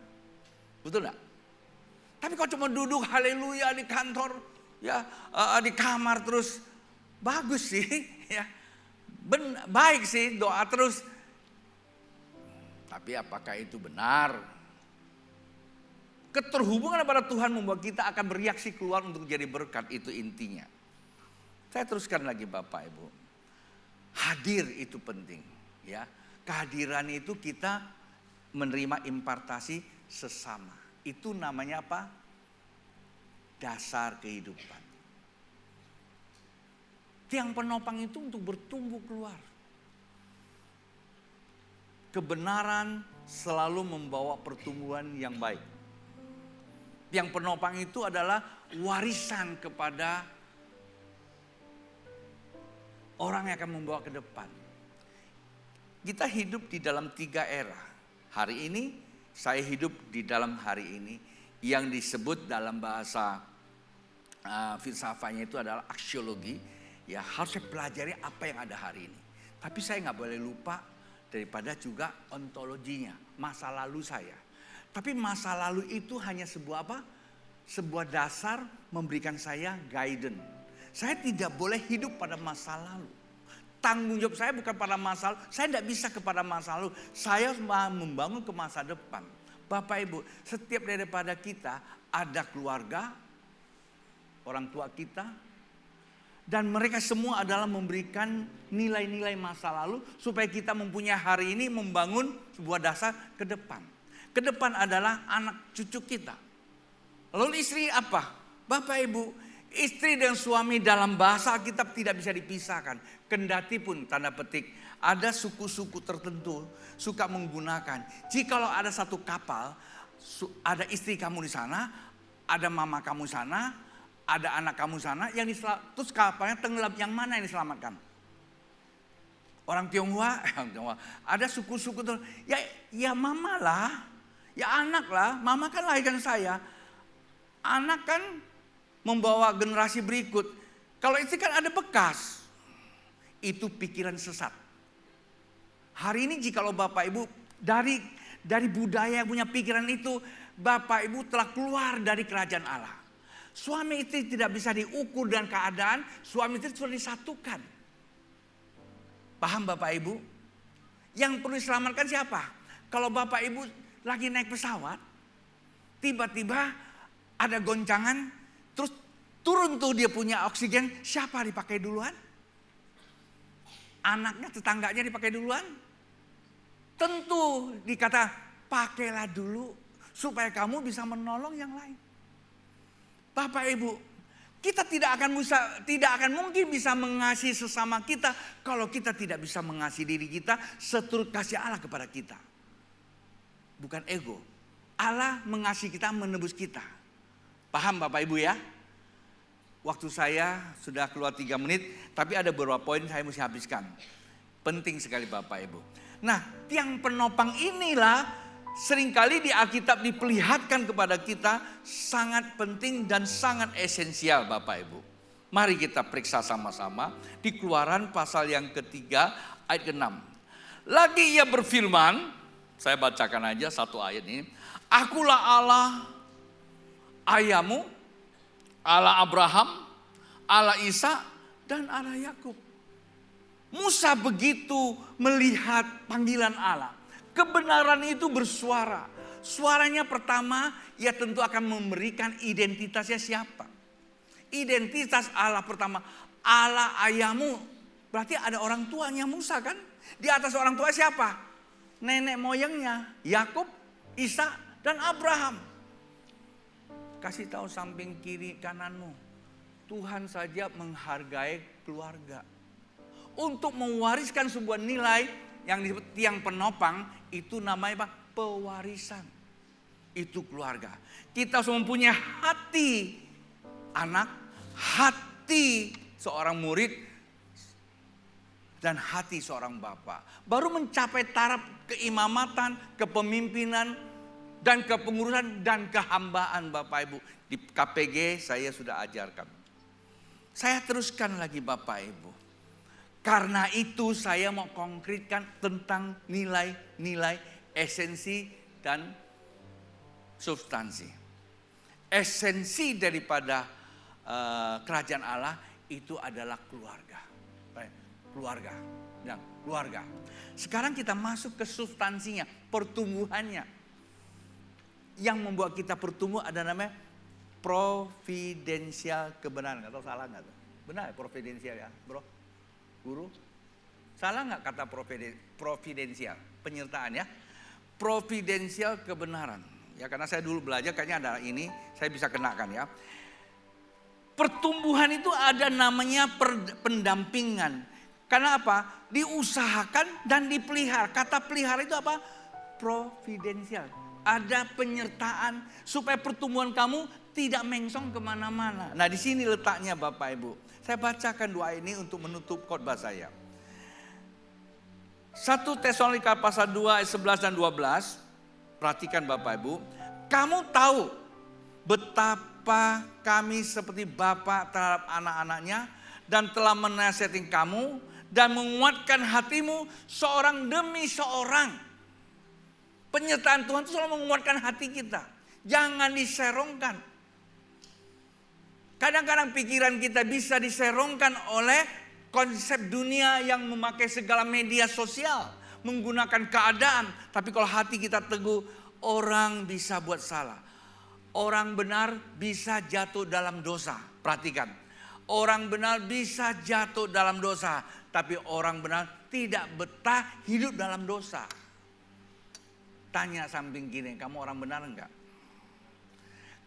Betul nggak? Tapi kalau cuma duduk haleluya di kantor, ya di kamar terus, bagus sih, ya, baik sih doa terus. Tapi apakah itu benar? Keterhubungan kepada Tuhan membuat kita akan bereaksi keluar untuk jadi berkat, itu intinya. Saya teruskan lagi Bapak Ibu. Hadir itu penting, ya. Kehadiran itu kita menerima impartasi sesama. Itu namanya apa? Dasar kehidupan. Tiang penopang itu untuk bertumbuh keluar. Kebenaran selalu membawa pertumbuhan yang baik. Tiang penopang itu adalah warisan kepada orang yang akan membawa ke depan. Kita hidup di dalam 3 era. Hari ini saya hidup di dalam hari ini, yang disebut dalam bahasa filsafatnya itu adalah aksiologi. Ya, harus saya pelajari apa yang ada hari ini. Tapi saya nggak boleh lupa daripada juga ontologinya, masa lalu saya. Tapi masa lalu itu hanya sebuah apa? Sebuah dasar memberikan saya guidance. Saya tidak boleh hidup pada masa lalu. Tanggung jawab saya bukan pada masa lalu. Saya tidak bisa kepada masa lalu. Saya membangun ke masa depan. Bapak Ibu, setiap daripada kita ada keluarga, orang tua kita, dan mereka semua adalah memberikan nilai-nilai masa lalu supaya kita mempunyai hari ini membangun sebuah dasar ke depan. Ke depan adalah anak cucu kita. Lalu istri apa? Bapak Ibu, istri dan suami dalam bahasa Alkitab tidak bisa dipisahkan. Kendati pun tanda petik ada suku-suku tertentu suka menggunakan. Jikalau ada satu kapal, ada istri kamu di sana, ada mama kamu di sana, ada anak kamu di sana, terus kapalnya tenggelam, yang mana yang diselamatkan? Orang Tionghoa, ada suku-suku tuh, ya mama lah, ya anak lah, mama kan lahirkan saya, anak kan membawa generasi berikut. Kalau istri kan ada bekas, itu pikiran sesat. Hari ini jikalau Bapak Ibu dari budaya yang punya pikiran itu, Bapak Ibu telah keluar dari kerajaan Allah. Suami istri tidak bisa diukur dengan keadaan, suami istri sudah disatukan. Paham Bapak Ibu? Yang perlu diselamatkan siapa? Kalau Bapak Ibu lagi naik pesawat, tiba-tiba ada goncangan, terus turun tuh dia punya oksigen, siapa dipakai duluan? Anaknya, tetangganya dipakai duluan? Tentu dikata pakailah dulu supaya kamu bisa menolong yang lain. Bapak Ibu, kita tidak akan mungkin bisa mengasihi sesama kita kalau kita tidak bisa mengasihi diri kita seturut kasih Allah kepada kita. Bukan ego. Allah mengasihi kita, menebus kita. Paham Bapak Ibu ya? Waktu saya sudah keluar 3 menit, tapi ada beberapa poin saya mesti habiskan. Penting sekali Bapak Ibu. Nah, tiang penopang inilah seringkali di Alkitab diperlihatkan kepada kita sangat penting dan sangat esensial Bapak Ibu. Mari kita periksa sama-sama di Keluaran pasal yang ketiga ayat ke-6. Lagi ia berfirman, saya bacakan aja satu ayat ini. Akulah Allah ayahmu, Allah Abraham, Allah Ishak, dan Allah Yakub. Musa begitu melihat panggilan Allah. Kebenaran itu bersuara. Suaranya pertama, ia tentu akan memberikan identitasnya siapa. Identitas Allah pertama, Allah ayahmu. Berarti ada orang tuanya Musa kan? Di atas orang tua siapa? Nenek moyangnya, Yakub, Ishak, dan Abraham. Kasih tahu samping kiri kananmu, Tuhan saja menghargai keluarga. Untuk mewariskan sebuah nilai yang disebut tiang penopang, itu namanya apa? Pewarisan. Itu keluarga. Kita harus mempunyai hati anak, hati seorang murid, dan hati seorang bapak. Baru mencapai taraf keimamatan, kepemimpinan, dan kepengurusan, dan kehambaan Bapak Ibu. Di KPG saya sudah ajarkan. Saya teruskan lagi Bapak Ibu. Karena itu saya mau konkretkan tentang nilai-nilai esensi dan substansi. Esensi daripada kerajaan Allah itu adalah keluarga. Keluarga. Sekarang kita masuk ke substansinya, pertumbuhannya. Yang membuat kita bertumbuh ada namanya providensial kebenaran. Gak tahu salah gak tuh? Benar providensial ya bro? Guru? Salah gak kata providensial? Penyertaan ya. Providensial kebenaran. Ya karena saya dulu belajar kayaknya ada ini, saya bisa kenakan ya. Pertumbuhan itu ada namanya pendampingan. Karena apa? Diusahakan dan dipelihara. Kata pelihara itu apa? Providensial. Ada penyertaan supaya pertumbuhan kamu tidak mengsong kemana-mana. Nah di sini letaknya Bapak Ibu. Saya bacakan doa ini untuk menutup khotbah saya. 1 Tesalonika pasal 2 ayat 11 dan 12. Perhatikan Bapak Ibu. Kamu tahu betapa kami seperti bapak terhadap anak-anaknya. Dan telah menasihati kamu dan menguatkan hatimu seorang demi seorang. Penyertaan Tuhan itu selalu menguatkan hati kita. Jangan diserongkan. Kadang-kadang pikiran kita bisa diserongkan oleh konsep dunia yang memakai segala media sosial. Menggunakan keadaan. Tapi kalau hati kita teguh, orang bisa buat salah. Orang benar bisa jatuh dalam dosa. Perhatikan. Orang benar bisa jatuh dalam dosa. Tapi orang benar tidak betah hidup dalam dosa. Tanya samping kiri, kamu orang benar enggak?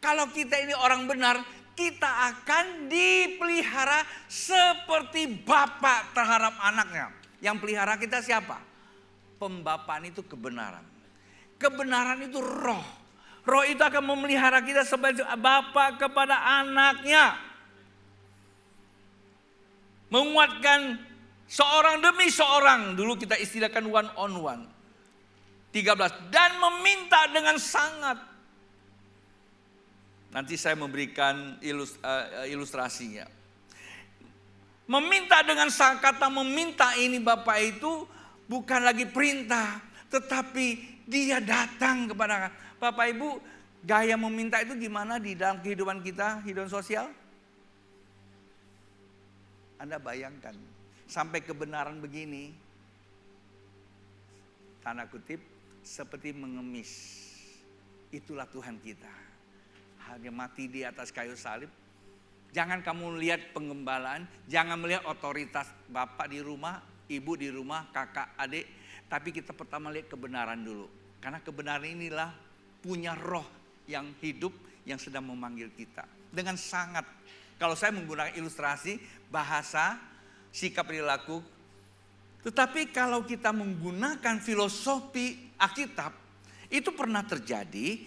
Kalau kita ini orang benar, kita akan dipelihara seperti bapak terhadap anaknya. Yang pelihara kita siapa? Pembapaan itu kebenaran. Kebenaran itu roh. Roh itu akan memelihara kita sebagai bapak kepada anaknya. Menguatkan seorang demi seorang. Dulu kita istilahkan one on one. 13. Dan meminta dengan sangat. Nanti saya memberikan ilustrasinya. Meminta dengan sangat. Kata meminta ini Bapak itu bukan lagi perintah. Tetapi dia datang kepada Bapak Ibu. Gaya meminta itu gimana di dalam kehidupan kita, kehidupan sosial? Anda bayangkan. Sampai kebenaran begini. Tanda kutip. Seperti mengemis. Itulah Tuhan kita. Dia mati di atas kayu salib. Jangan kamu lihat pengembalaan. Jangan melihat otoritas bapak di rumah, ibu di rumah, kakak, adik. Tapi kita pertama lihat kebenaran dulu. Karena kebenaran inilah punya roh yang hidup yang sedang memanggil kita. Dengan sangat. Kalau saya menggunakan ilustrasi, bahasa, sikap perilaku. Tetapi kalau kita menggunakan filosofi Alkitab, itu pernah terjadi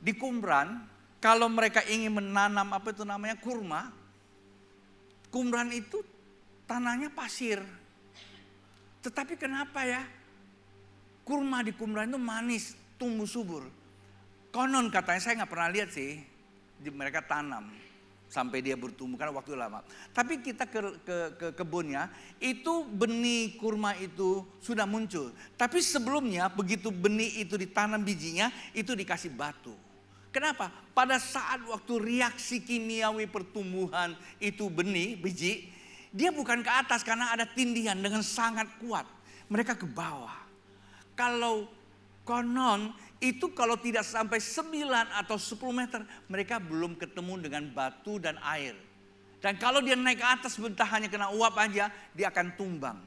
di Qumran. Kalau mereka ingin menanam apa itu namanya kurma, Qumran itu tanahnya pasir. Tetapi kenapa ya? Kurma di Qumran itu manis, tumbuh subur. Konon katanya, saya nggak pernah lihat sih, mereka tanam. Sampai dia bertumbuh karena waktu lama. Tapi kita ke kebunnya, itu benih kurma itu sudah muncul. Tapi sebelumnya begitu benih itu ditanam bijinya, itu dikasih batu. Kenapa? Pada saat waktu reaksi kimiawi pertumbuhan itu benih, biji, dia bukan ke atas karena ada tindihan dengan sangat kuat. Mereka ke bawah. Kalau konon itu kalau tidak sampai 9 atau 10 meter, mereka belum ketemu dengan batu dan air. Dan kalau dia naik ke atas sebentar hanya kena uap aja, dia akan tumbang.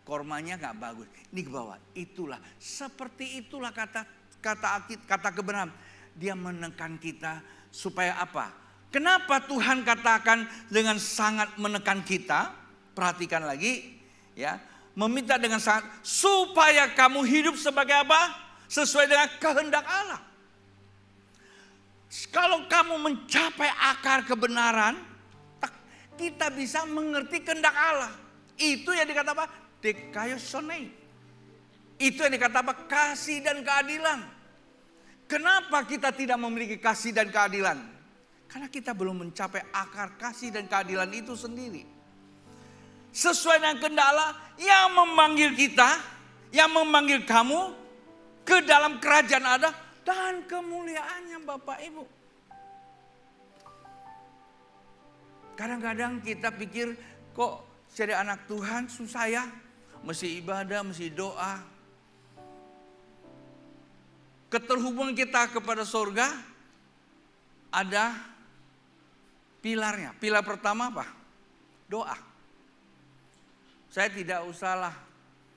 Kormanya gak bagus. Ini ke bawah. Itulah, seperti itulah kata kebenaran. Dia menekan kita supaya apa? Kenapa Tuhan katakan dengan sangat menekan kita? perhatikan lagi ya, meminta dengan sangat supaya kamu hidup sebagai apa? Sesuai dengan kehendak Allah. Kalau kamu mencapai akar kebenaran, kita bisa mengerti kehendak Allah. Itu yang dikata apa? Dekaiosonei. Itu yang dikata apa? Kasih dan keadilan. Kenapa kita tidak memiliki kasih dan keadilan? Karena kita belum mencapai akar kasih dan keadilan itu sendiri. Sesuai dengan kehendak Allah yang memanggil kita, yang memanggil kamu ke dalam kerajaan Allah dan kemuliaannya Bapak Ibu. Kadang-kadang kita pikir kok jadi anak Tuhan susah ya. Mesti ibadah, mesti doa. Keterhubungan kita kepada surga ada pilarnya. Pilar pertama apa? Doa. Saya tidak usahlah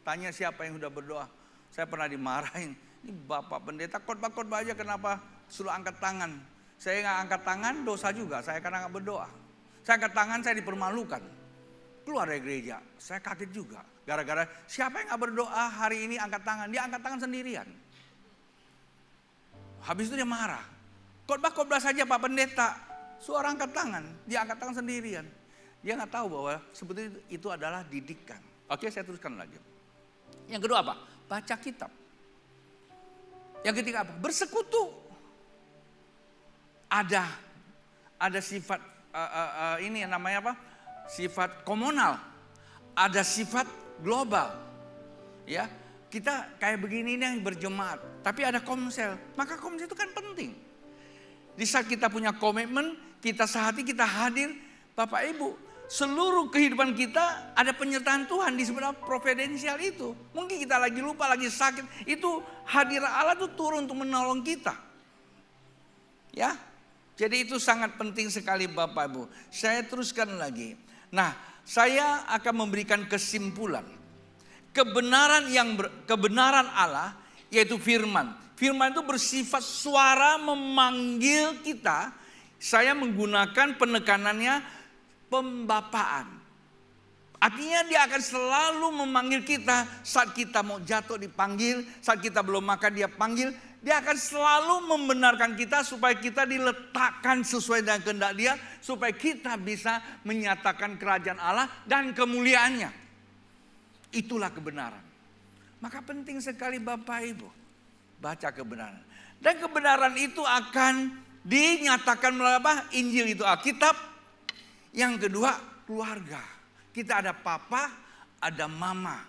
tanya siapa yang sudah berdoa. Saya pernah dimarahin. Ini Bapak Pendeta khotbah-khotbah aja kenapa suruh angkat tangan. Saya nggak angkat tangan dosa juga. Saya karena nggak berdoa. Saya angkat tangan saya dipermalukan. Keluar dari gereja. Saya kaget juga. Gara-gara siapa yang nggak berdoa hari ini angkat tangan. Dia angkat tangan sendirian. Habis itu dia marah. Khotbah saja Pak Pendeta. Suara angkat tangan. Dia angkat tangan sendirian. Dia nggak tahu bahwa sebetulnya itu adalah didikan. Oke, saya teruskan lagi. Yang kedua apa? Baca kitab. Yang ketiga apa? Bersekutu. Ada sifat ini yang namanya apa? Sifat komunal. Ada sifat global. Ya, kita kayak begini nih yang berjemaat. Tapi ada komsel. Maka komsel itu kan penting. Di saat kita punya komitmen, kita sehati, kita hadir. Bapak Ibu, seluruh kehidupan kita ada penyertaan Tuhan di sebelah providensial itu. Mungkin kita lagi lupa, lagi sakit. Itu hadirat Allah itu turun untuk menolong kita. Ya, jadi itu sangat penting sekali Bapak Ibu. Saya teruskan lagi. Nah, saya akan memberikan kesimpulan. Kebenaran Allah yaitu firman. Firman itu bersifat suara memanggil kita. Saya menggunakan penekanannya pembapaan. Artinya dia akan selalu memanggil kita saat kita mau jatuh dipanggil, saat kita belum makan dia panggil. Dia akan selalu membenarkan kita supaya kita diletakkan sesuai dengan kehendak dia. Supaya kita bisa menyatakan kerajaan Allah dan kemuliaannya. Itulah kebenaran. Maka penting sekali Bapak Ibu. Baca kebenaran. Dan kebenaran itu akan dinyatakan melalui apa? Injil itu Alkitab. Yang kedua keluarga. Kita ada papa, ada mama.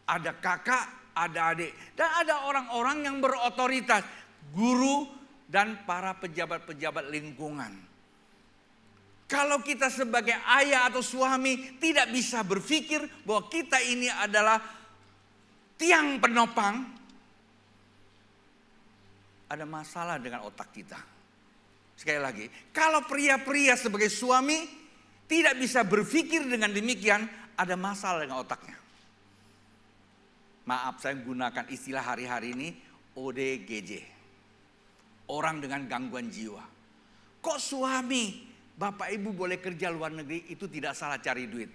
Ada kakak, ada adik. Dan ada orang-orang yang berotoritas. Guru dan para pejabat-pejabat lingkungan. Kalau kita sebagai ayah atau suami tidak bisa berpikir bahwa kita ini adalah tiang penopang, ada masalah dengan otak kita. Sekali lagi, kalau pria-pria sebagai suami tidak bisa berpikir dengan demikian, ada masalah dengan otaknya. Maaf, saya menggunakan istilah hari-hari ini ODGJ. Orang dengan gangguan jiwa. Kok suami, Bapak Ibu boleh kerja luar negeri, itu tidak salah cari duit.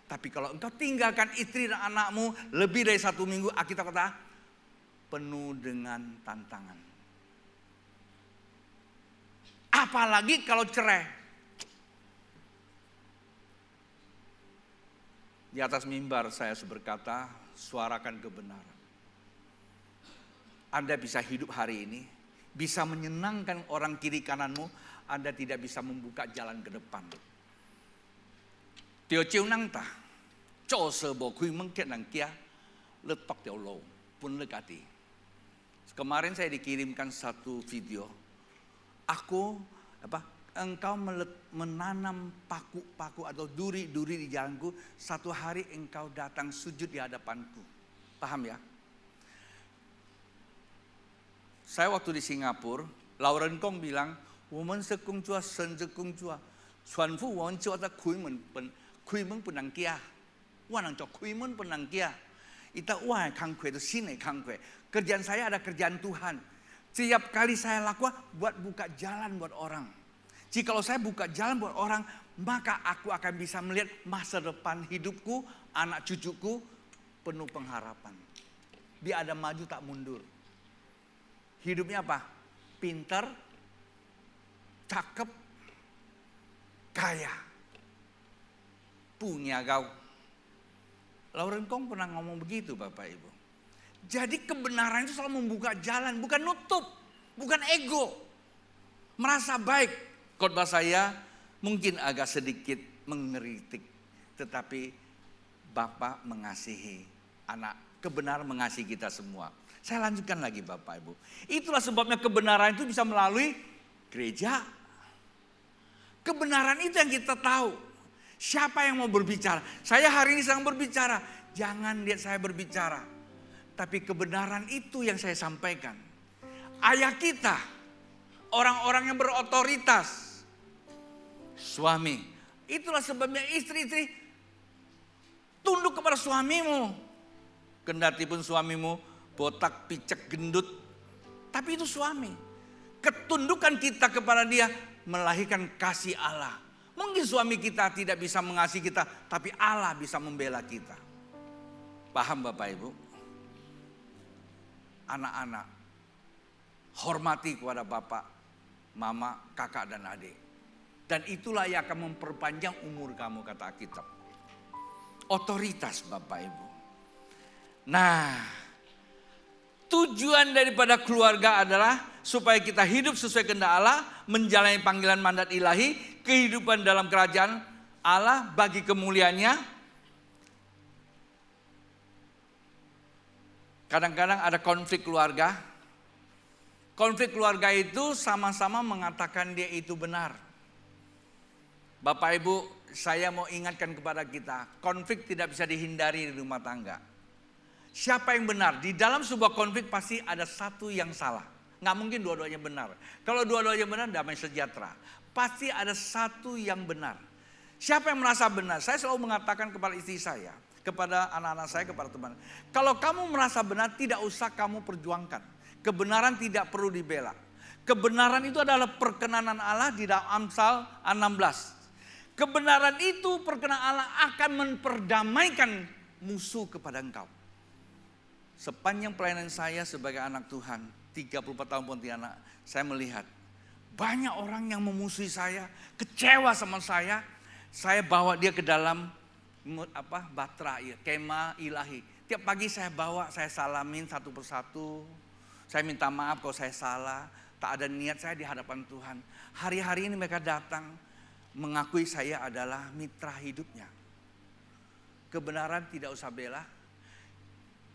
Tapi kalau engkau tinggalkan istri dan anakmu lebih dari 1 minggu, Alkitab kata penuh dengan tantangan. Apalagi kalau cerai. Di atas mimbar saya berkata, suarakan kebenaran. Anda bisa hidup hari ini, bisa menyenangkan orang kiri kananmu, Anda tidak bisa membuka jalan ke depan. Tio ciu nang ta, co sebo kui mengket nang kia, letok tio low, pun lekati. Kemarin saya dikirimkan satu video. Engkau menanam paku-paku atau duri-duri di jalanku. Satu hari engkau datang sujud di hadapanku. Paham ya? Saya waktu di Singapura, Lauren Kong bilang, "Women sekung cua, sen sekung cua, suan fu women cua ta kui men penang kia, wanang cok kui men penang kia." Ita wah kang kue itu sini kang kue. Kerjaan saya ada kerjaan Tuhan. Setiap kali saya lakukan buat buka jalan buat orang. Jikalau saya buka jalan buat orang, maka aku akan bisa melihat masa depan hidupku, anak cucuku penuh pengharapan. Dia ada maju tak mundur. Hidupnya apa? Pintar, cakep, kaya, punya gaul. Lauren Kong pernah ngomong begitu Bapak Ibu. Jadi kebenaran itu selalu membuka jalan, bukan nutup, bukan ego. Merasa baik. Khotbah saya mungkin agak sedikit mengeritik, tetapi Bapak mengasihi anak, kebenaran mengasihi kita semua. Saya lanjutkan lagi Bapak Ibu. Itulah sebabnya kebenaran itu bisa melalui gereja. Kebenaran itu yang kita tahu. Siapa yang mau berbicara? Saya hari ini sedang berbicara. Jangan lihat saya berbicara. Tapi kebenaran itu yang saya sampaikan. Ayah kita, orang-orang yang berotoritas, suami. Itulah sebabnya istri-istri tunduk kepada suamimu. Kendati pun suamimu botak, picek, gendut. Tapi itu suami. Ketundukan kita kepada dia melahirkan kasih Allah. Mungkin suami kita tidak bisa mengasihi kita, tapi Allah bisa membela kita. Paham Bapak Ibu? Anak-anak, hormati kepada bapak, mama, kakak dan adik. Dan itulah yang akan memperpanjang umur kamu kata Alkitab. Otoritas Bapak Ibu. Nah, tujuan daripada keluarga adalah supaya kita hidup sesuai kehendak Allah, menjalani panggilan mandat ilahi, kehidupan dalam kerajaan Allah bagi kemuliaannya. Kadang-kadang ada konflik keluarga. Konflik keluarga itu sama-sama mengatakan dia itu benar. Bapak Ibu, saya mau ingatkan kepada kita, konflik tidak bisa dihindari di rumah tangga. Siapa yang benar? Di dalam sebuah konflik pasti ada satu yang salah. Nggak mungkin dua-duanya benar. Kalau dua-duanya benar, damai sejahtera. Pasti ada satu yang benar. Siapa yang merasa benar? Saya selalu mengatakan kepada istri saya, kepada anak-anak saya, kepada teman. Kalau kamu merasa benar, tidak usah kamu perjuangkan. Kebenaran tidak perlu dibela. Kebenaran itu adalah perkenanan Allah di dalam Amsal 16. Kebenaran itu perkenanan Allah akan memperdamaikan musuh kepada engkau. Sepanjang pelayanan saya sebagai anak Tuhan, 34 tahun Pontianak, saya melihat banyak orang yang memusuhi saya, kecewa sama saya bawa dia ke dalam batra, kemah ilahi. Tiap pagi saya bawa, saya salamin satu persatu. Saya minta maaf kalau saya salah, tak ada niat saya di hadapan Tuhan. Hari-hari ini mereka datang mengakui saya adalah mitra hidupnya. Kebenaran tidak usah bela.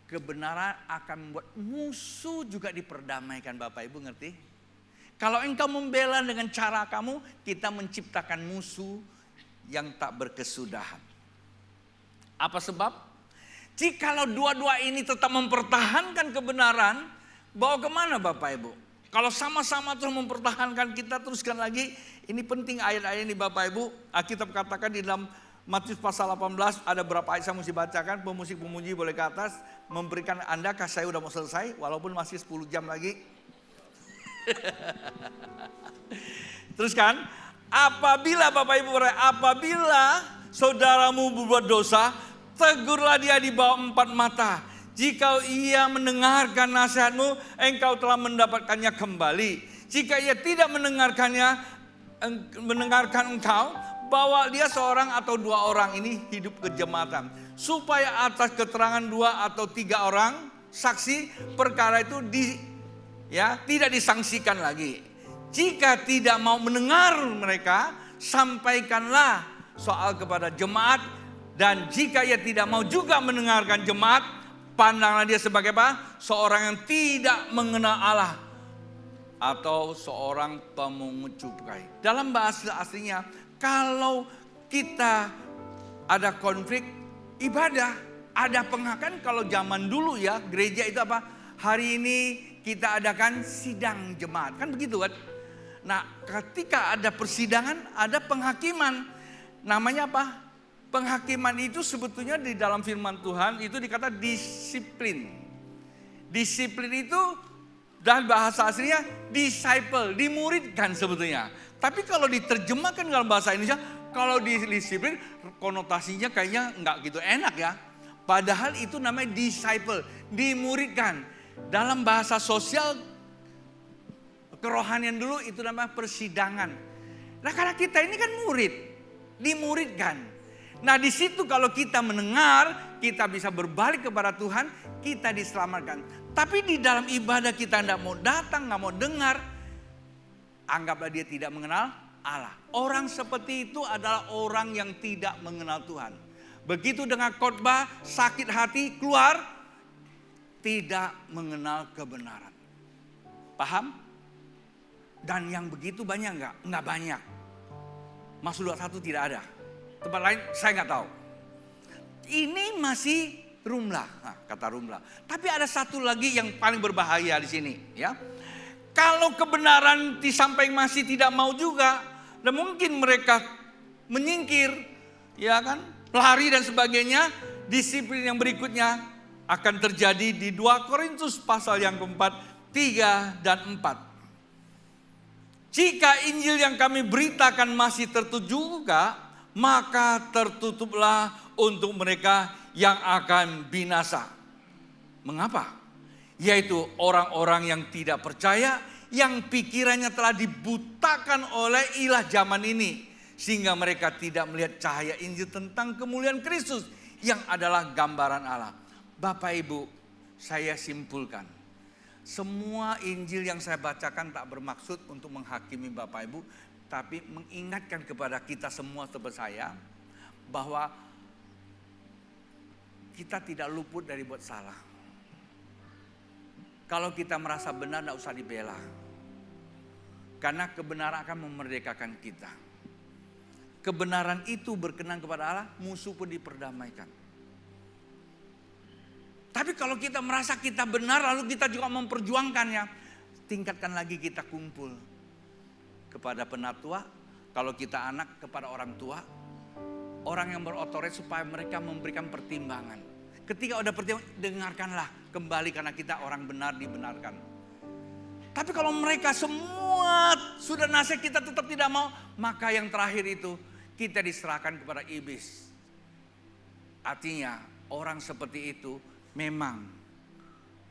Kebenaran akan membuat musuh juga diperdamaikan. Bapak Ibu ngerti? Kalau engkau membela dengan cara kamu, kita menciptakan musuh yang tak berkesudahan. Apa sebab? Jikalau dua-dua ini tetap mempertahankan kebenaran, bawa kemana Bapak Ibu? Kalau sama-sama terus mempertahankan, kita teruskan lagi. Ini penting ayat-ayat ini Bapak Ibu. Alkitab katakan di dalam Matius pasal 18, ada berapa ayat saya mesti bacakan. Pemusik-pemuji boleh ke atas. Memberikan Anda, saya udah mau selesai. Walaupun masih 10 jam lagi. Teruskan. Apabila Bapak Ibu, apabila saudaramu berbuat dosa, tegurlah dia di bawah 4 mata. Jika ia mendengarkan nasihatmu, engkau telah mendapatkannya kembali. Jika ia tidak mendengarkan engkau, bawa dia seorang atau 2 orang ini hidup kejemaatan. Supaya atas keterangan 2 atau 3 orang saksi, perkara itu tidak disangsikan lagi. Jika tidak mau mendengar mereka, sampaikanlah soal kepada jemaat. Dan jika ia tidak mau juga mendengarkan jemaat, pandanglah dia sebagai apa? Seorang yang tidak mengenal Allah. Atau seorang pemungut cukai. Dalam bahasa aslinya, kalau kita ada konflik ibadah, ada penghakan. Kalau zaman dulu ya, gereja itu apa? Hari ini kita adakan sidang jemaat. Kan begitu kan? Nah, ketika ada persidangan, ada penghakiman. Namanya apa? Penghakiman itu sebetulnya di dalam firman Tuhan itu dikata disiplin. Disiplin itu dan bahasa aslinya disciple, dimuridkan sebetulnya. Tapi kalau diterjemahkan dalam bahasa Indonesia, Kalau disiplin konotasinya kayaknya nggak gitu enak ya. Padahal itu namanya disciple, dimuridkan. Dalam bahasa sosial kerohanian dulu itu namanya persidangan. Nah karena kita ini kan murid, dimuridkan. Nah di situ kalau kita mendengar, kita bisa berbalik kepada Tuhan, kita diselamatkan. Tapi di dalam ibadah kita tidak mau datang, nggak mau dengar, anggaplah dia tidak mengenal Allah. Orang seperti itu adalah orang yang tidak mengenal Tuhan. Begitu dengan khotbah, sakit hati, keluar, tidak mengenal kebenaran. Paham? Dan yang begitu banyak enggak? Enggak banyak. Mazmur 21 tidak ada. Tempat lain saya enggak tahu. Ini masih Rumlah, kata Rumlah. Tapi ada satu lagi yang paling berbahaya di sini, ya. Kalau kebenaran disampaikan masih tidak mau juga, dan mungkin mereka menyingkir, ya kan, lari dan sebagainya. Disiplin yang berikutnya akan terjadi di 2 Korintus pasal yang keempat, 3 dan 4. Jika Injil yang kami beritakan masih tertutup juga, maka tertutuplah untuk mereka yang akan binasa. Mengapa? Yaitu orang-orang yang tidak percaya, yang pikirannya telah dibutakan oleh ilah zaman ini, sehingga mereka tidak melihat cahaya Injil tentang kemuliaan Kristus yang adalah gambaran Allah. Bapak Ibu, saya simpulkan, semua Injil yang saya bacakan tak bermaksud untuk menghakimi Bapak Ibu, tapi mengingatkan kepada kita semua seperti saya, bahwa kita tidak luput dari buat salah. Kalau kita merasa benar, tidak usah dibela. Karena kebenaran akan memerdekakan kita. Kebenaran itu berkenan kepada Allah, musuh pun diperdamaikan. Tapi kalau kita merasa kita benar, lalu kita juga memperjuangkannya, tingkatkan lagi kita kumpul kepada penatua. Kalau kita anak, kepada orang tua, orang yang berotoritas, supaya mereka memberikan pertimbangan. Ketika udah pertimbangan, dengarkanlah kembali, karena kita orang benar dibenarkan. Tapi kalau mereka semua sudah nasihat, kita tetap tidak mau, maka yang terakhir itu kita diserahkan kepada iblis. Artinya orang seperti itu memang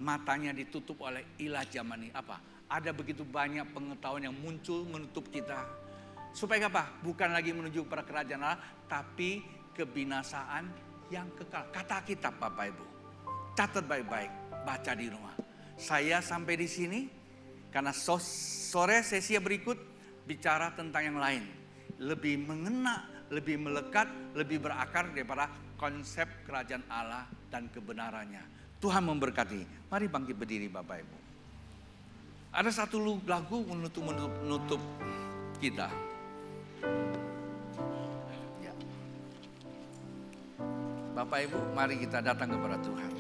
matanya ditutup oleh ilah zaman ini. Apa? Ada begitu banyak pengetahuan yang muncul menutup kita. Supaya apa? Bukan lagi menuju pada kerajaan Allah, tapi kebinasaan yang kekal. Kata kitab Bapak Ibu. Catat baik-baik, baca di rumah. Saya sampai di sini karena sore sesi berikut bicara tentang yang lain. Lebih mengena, lebih melekat, lebih berakar daripada konsep kerajaan Allah dan kebenarannya. Tuhan memberkati. Mari bangkit berdiri Bapak Ibu. Ada satu lagu menutup kita. Ya. Bapak Ibu, mari kita datang kepada Tuhan.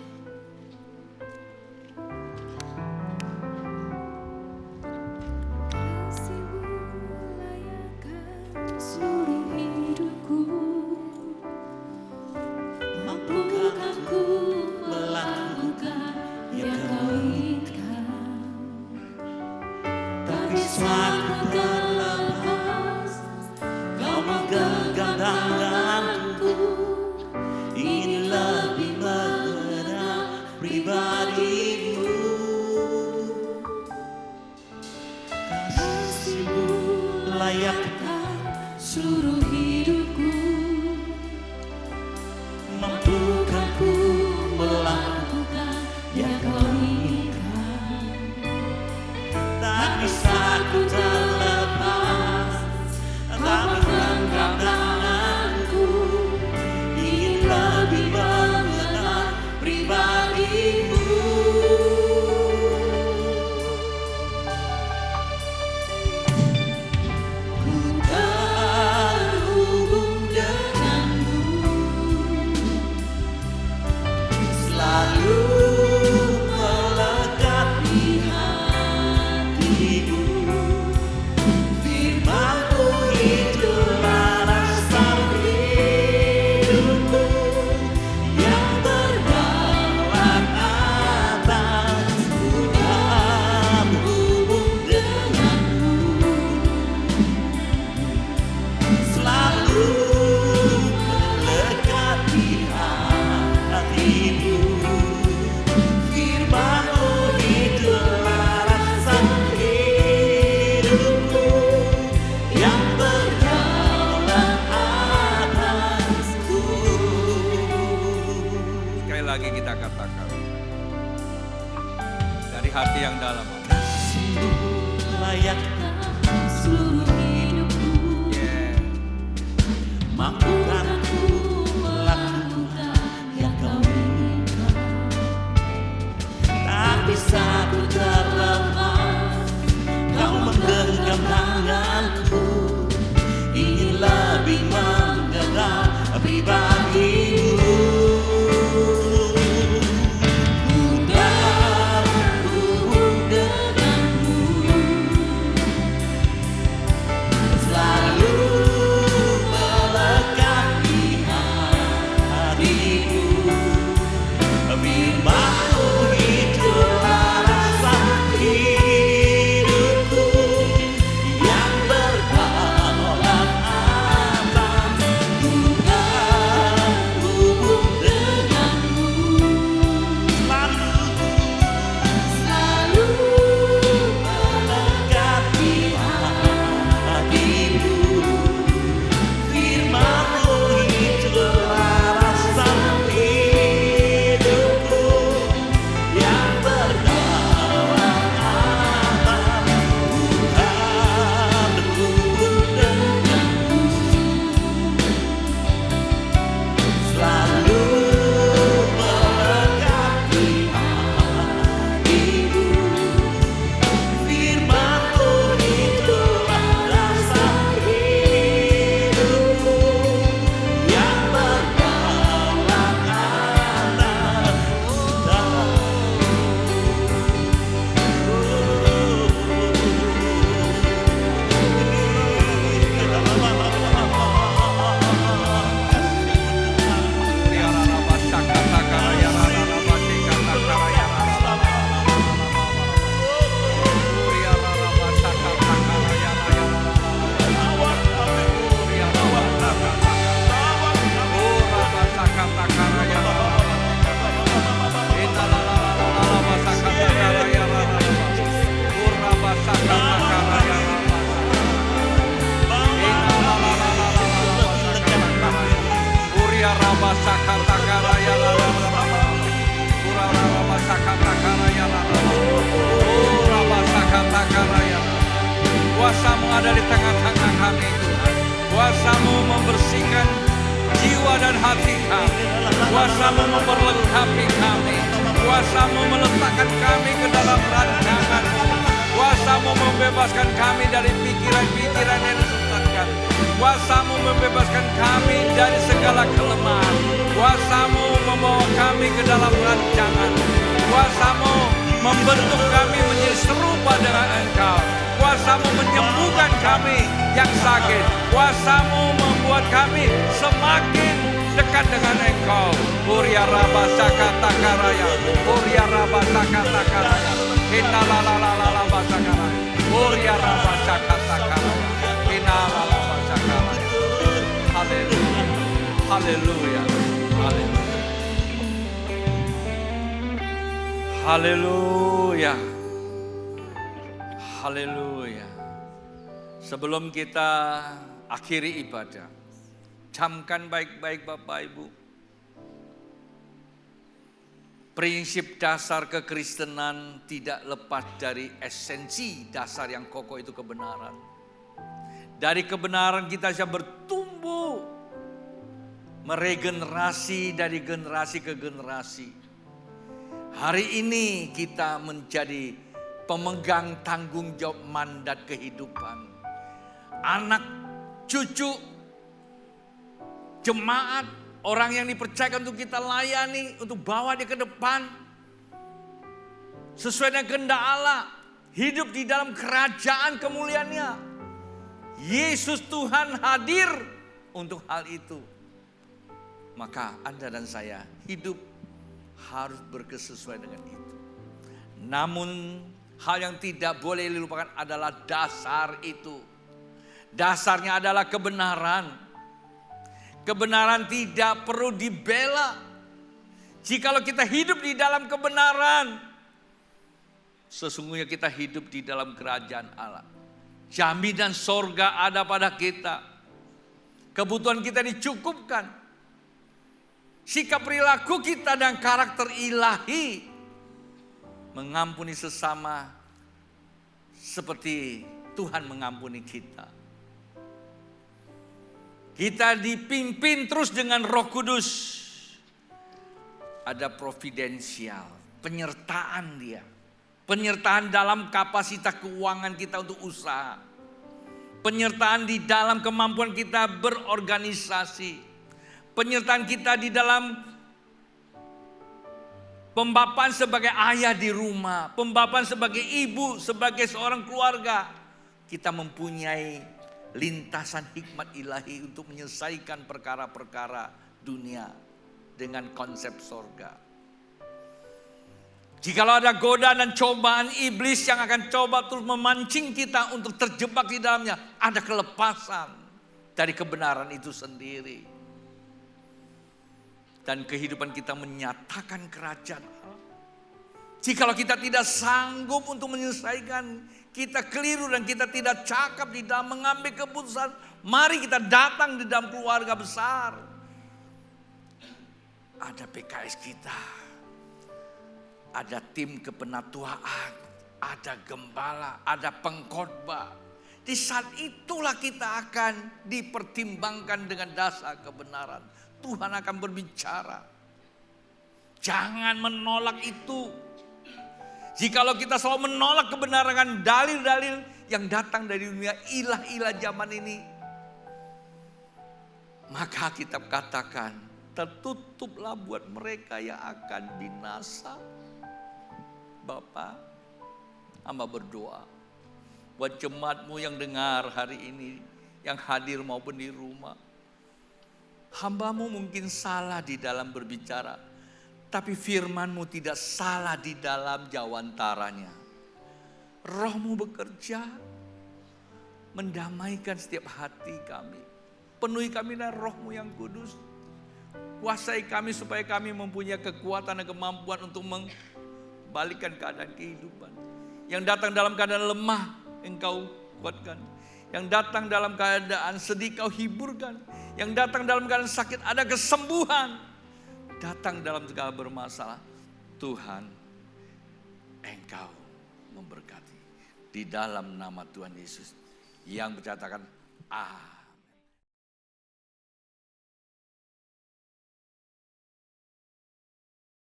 Selalu lagi kita katakan dari hati yang dalam. Layak seluruh hidupku, mampukan ku melakukan yang kau minta. Tak bisa ku terlepas, kau menggenggam tanganku, ingin lebih menggenggam pribadimu. Kuasa-Mu ada di tengah-tengah kami Tuhan. Kuasa-Mu membersihkan jiwa dan hati kami. Kuasa-Mu memperlengkapi kami. Kuasa-Mu meletakkan kami ke dalam rancangan. Kuasa-Mu membebaskan kami dari pikiran-pikiran yang disesatkan. Kuasa-Mu membebaskan kami dari segala kelemahan. Kuasa-Mu membawa kami ke dalam rancangan. Kuasa-Mu membentuk kami menjadi serupa dengan Engkau. Kuasa-Mu menyembuhkan kami yang sakit. Kuasa-Mu membuat kami semakin dekat dengan Engkau. Uria Rabba Sakata Karaya. Uria Rabba Sakata Karaya. Inalalalala Sakaraya. Uria Rabba Sakata Karaya. Inalalalala Sakaraya. Haleluya. Haleluya. Haleluya. Haleluya. Haleluya. Sebelum kita akhiri ibadah, camkan baik-baik Bapak Ibu. Prinsip dasar kekristenan tidak lepas dari esensi dasar yang kokoh, itu kebenaran. Dari kebenaran kita bisa bertumbuh, meregenerasi dari generasi ke generasi. Hari ini kita menjadi pemegang tanggung jawab mandat kehidupan. Anak, cucu, jemaat, orang yang dipercayakan untuk kita layani, untuk bawa dia ke depan. Sesuai dengan kehendak Allah, hidup di dalam kerajaan kemuliaannya. Yesus Tuhan hadir untuk hal itu. Maka Anda dan saya hidup harus berkesesuaian dengan itu. Namun hal yang tidak boleh dilupakan adalah dasar itu. Dasarnya adalah kebenaran. Kebenaran tidak perlu dibela. Jikalau kita hidup di dalam kebenaran, sesungguhnya kita hidup di dalam kerajaan Allah. Jaminan sorga ada pada kita. Kebutuhan kita dicukupkan. sikap perilaku kita dan karakter ilahi. Mengampuni sesama seperti Tuhan mengampuni kita. Kita dipimpin terus dengan Roh Kudus. Ada providensial, penyertaan Dia. Penyertaan dalam kapasitas keuangan kita untuk usaha. Penyertaan di dalam kemampuan kita berorganisasi. Penyertaan kita di dalam pembapaan sebagai ayah di rumah. Pembapaan sebagai ibu, sebagai seorang keluarga. Kita mempunyai lintasan hikmat ilahi untuk menyelesaikan perkara-perkara dunia dengan konsep sorga. Jikalau ada godaan dan cobaan iblis yang akan coba terus memancing kita untuk terjebak di dalamnya, ada kelepasan dari kebenaran itu sendiri. Dan kehidupan kita menyatakan kerajaan Allah. Jikalau kita tidak sanggup untuk menyelesaikan, kita keliru dan kita tidak cakap di dalam mengambil keputusan, mari kita datang di dalam keluarga besar. Ada PKS kita. Ada tim kepenatuaan, ada gembala, ada pengkhotbah. Di saat itulah kita akan dipertimbangkan dengan dasar kebenaran. Tuhan akan berbicara. Jangan menolak itu. Jikalau kita selalu menolak kebenaran dalil-dalil yang datang dari dunia ilah-ilah zaman ini, maka kitab katakan, tertutuplah buat mereka yang akan binasa. Bapa, hamba berdoa buat jemaatmu yang dengar hari ini, yang hadir maupun di rumah. Hambamu mungkin salah di dalam berbicara, tapi firmanmu tidak salah di dalam jawantaranya. Rohmu bekerja, mendamaikan setiap hati kami. Penuhi kami dengan rohmu yang kudus. Kuasai kami supaya kami mempunyai kekuatan dan kemampuan untuk balikan keadaan kehidupan. Yang datang dalam keadaan lemah, Engkau kuatkan. Yang datang dalam keadaan sedih, Kau hiburkan. Yang datang dalam keadaan sakit, ada kesembuhan. Datang dalam segala bermasalah, Tuhan, Engkau memberkati. Di dalam nama Tuhan Yesus yang berkatakan,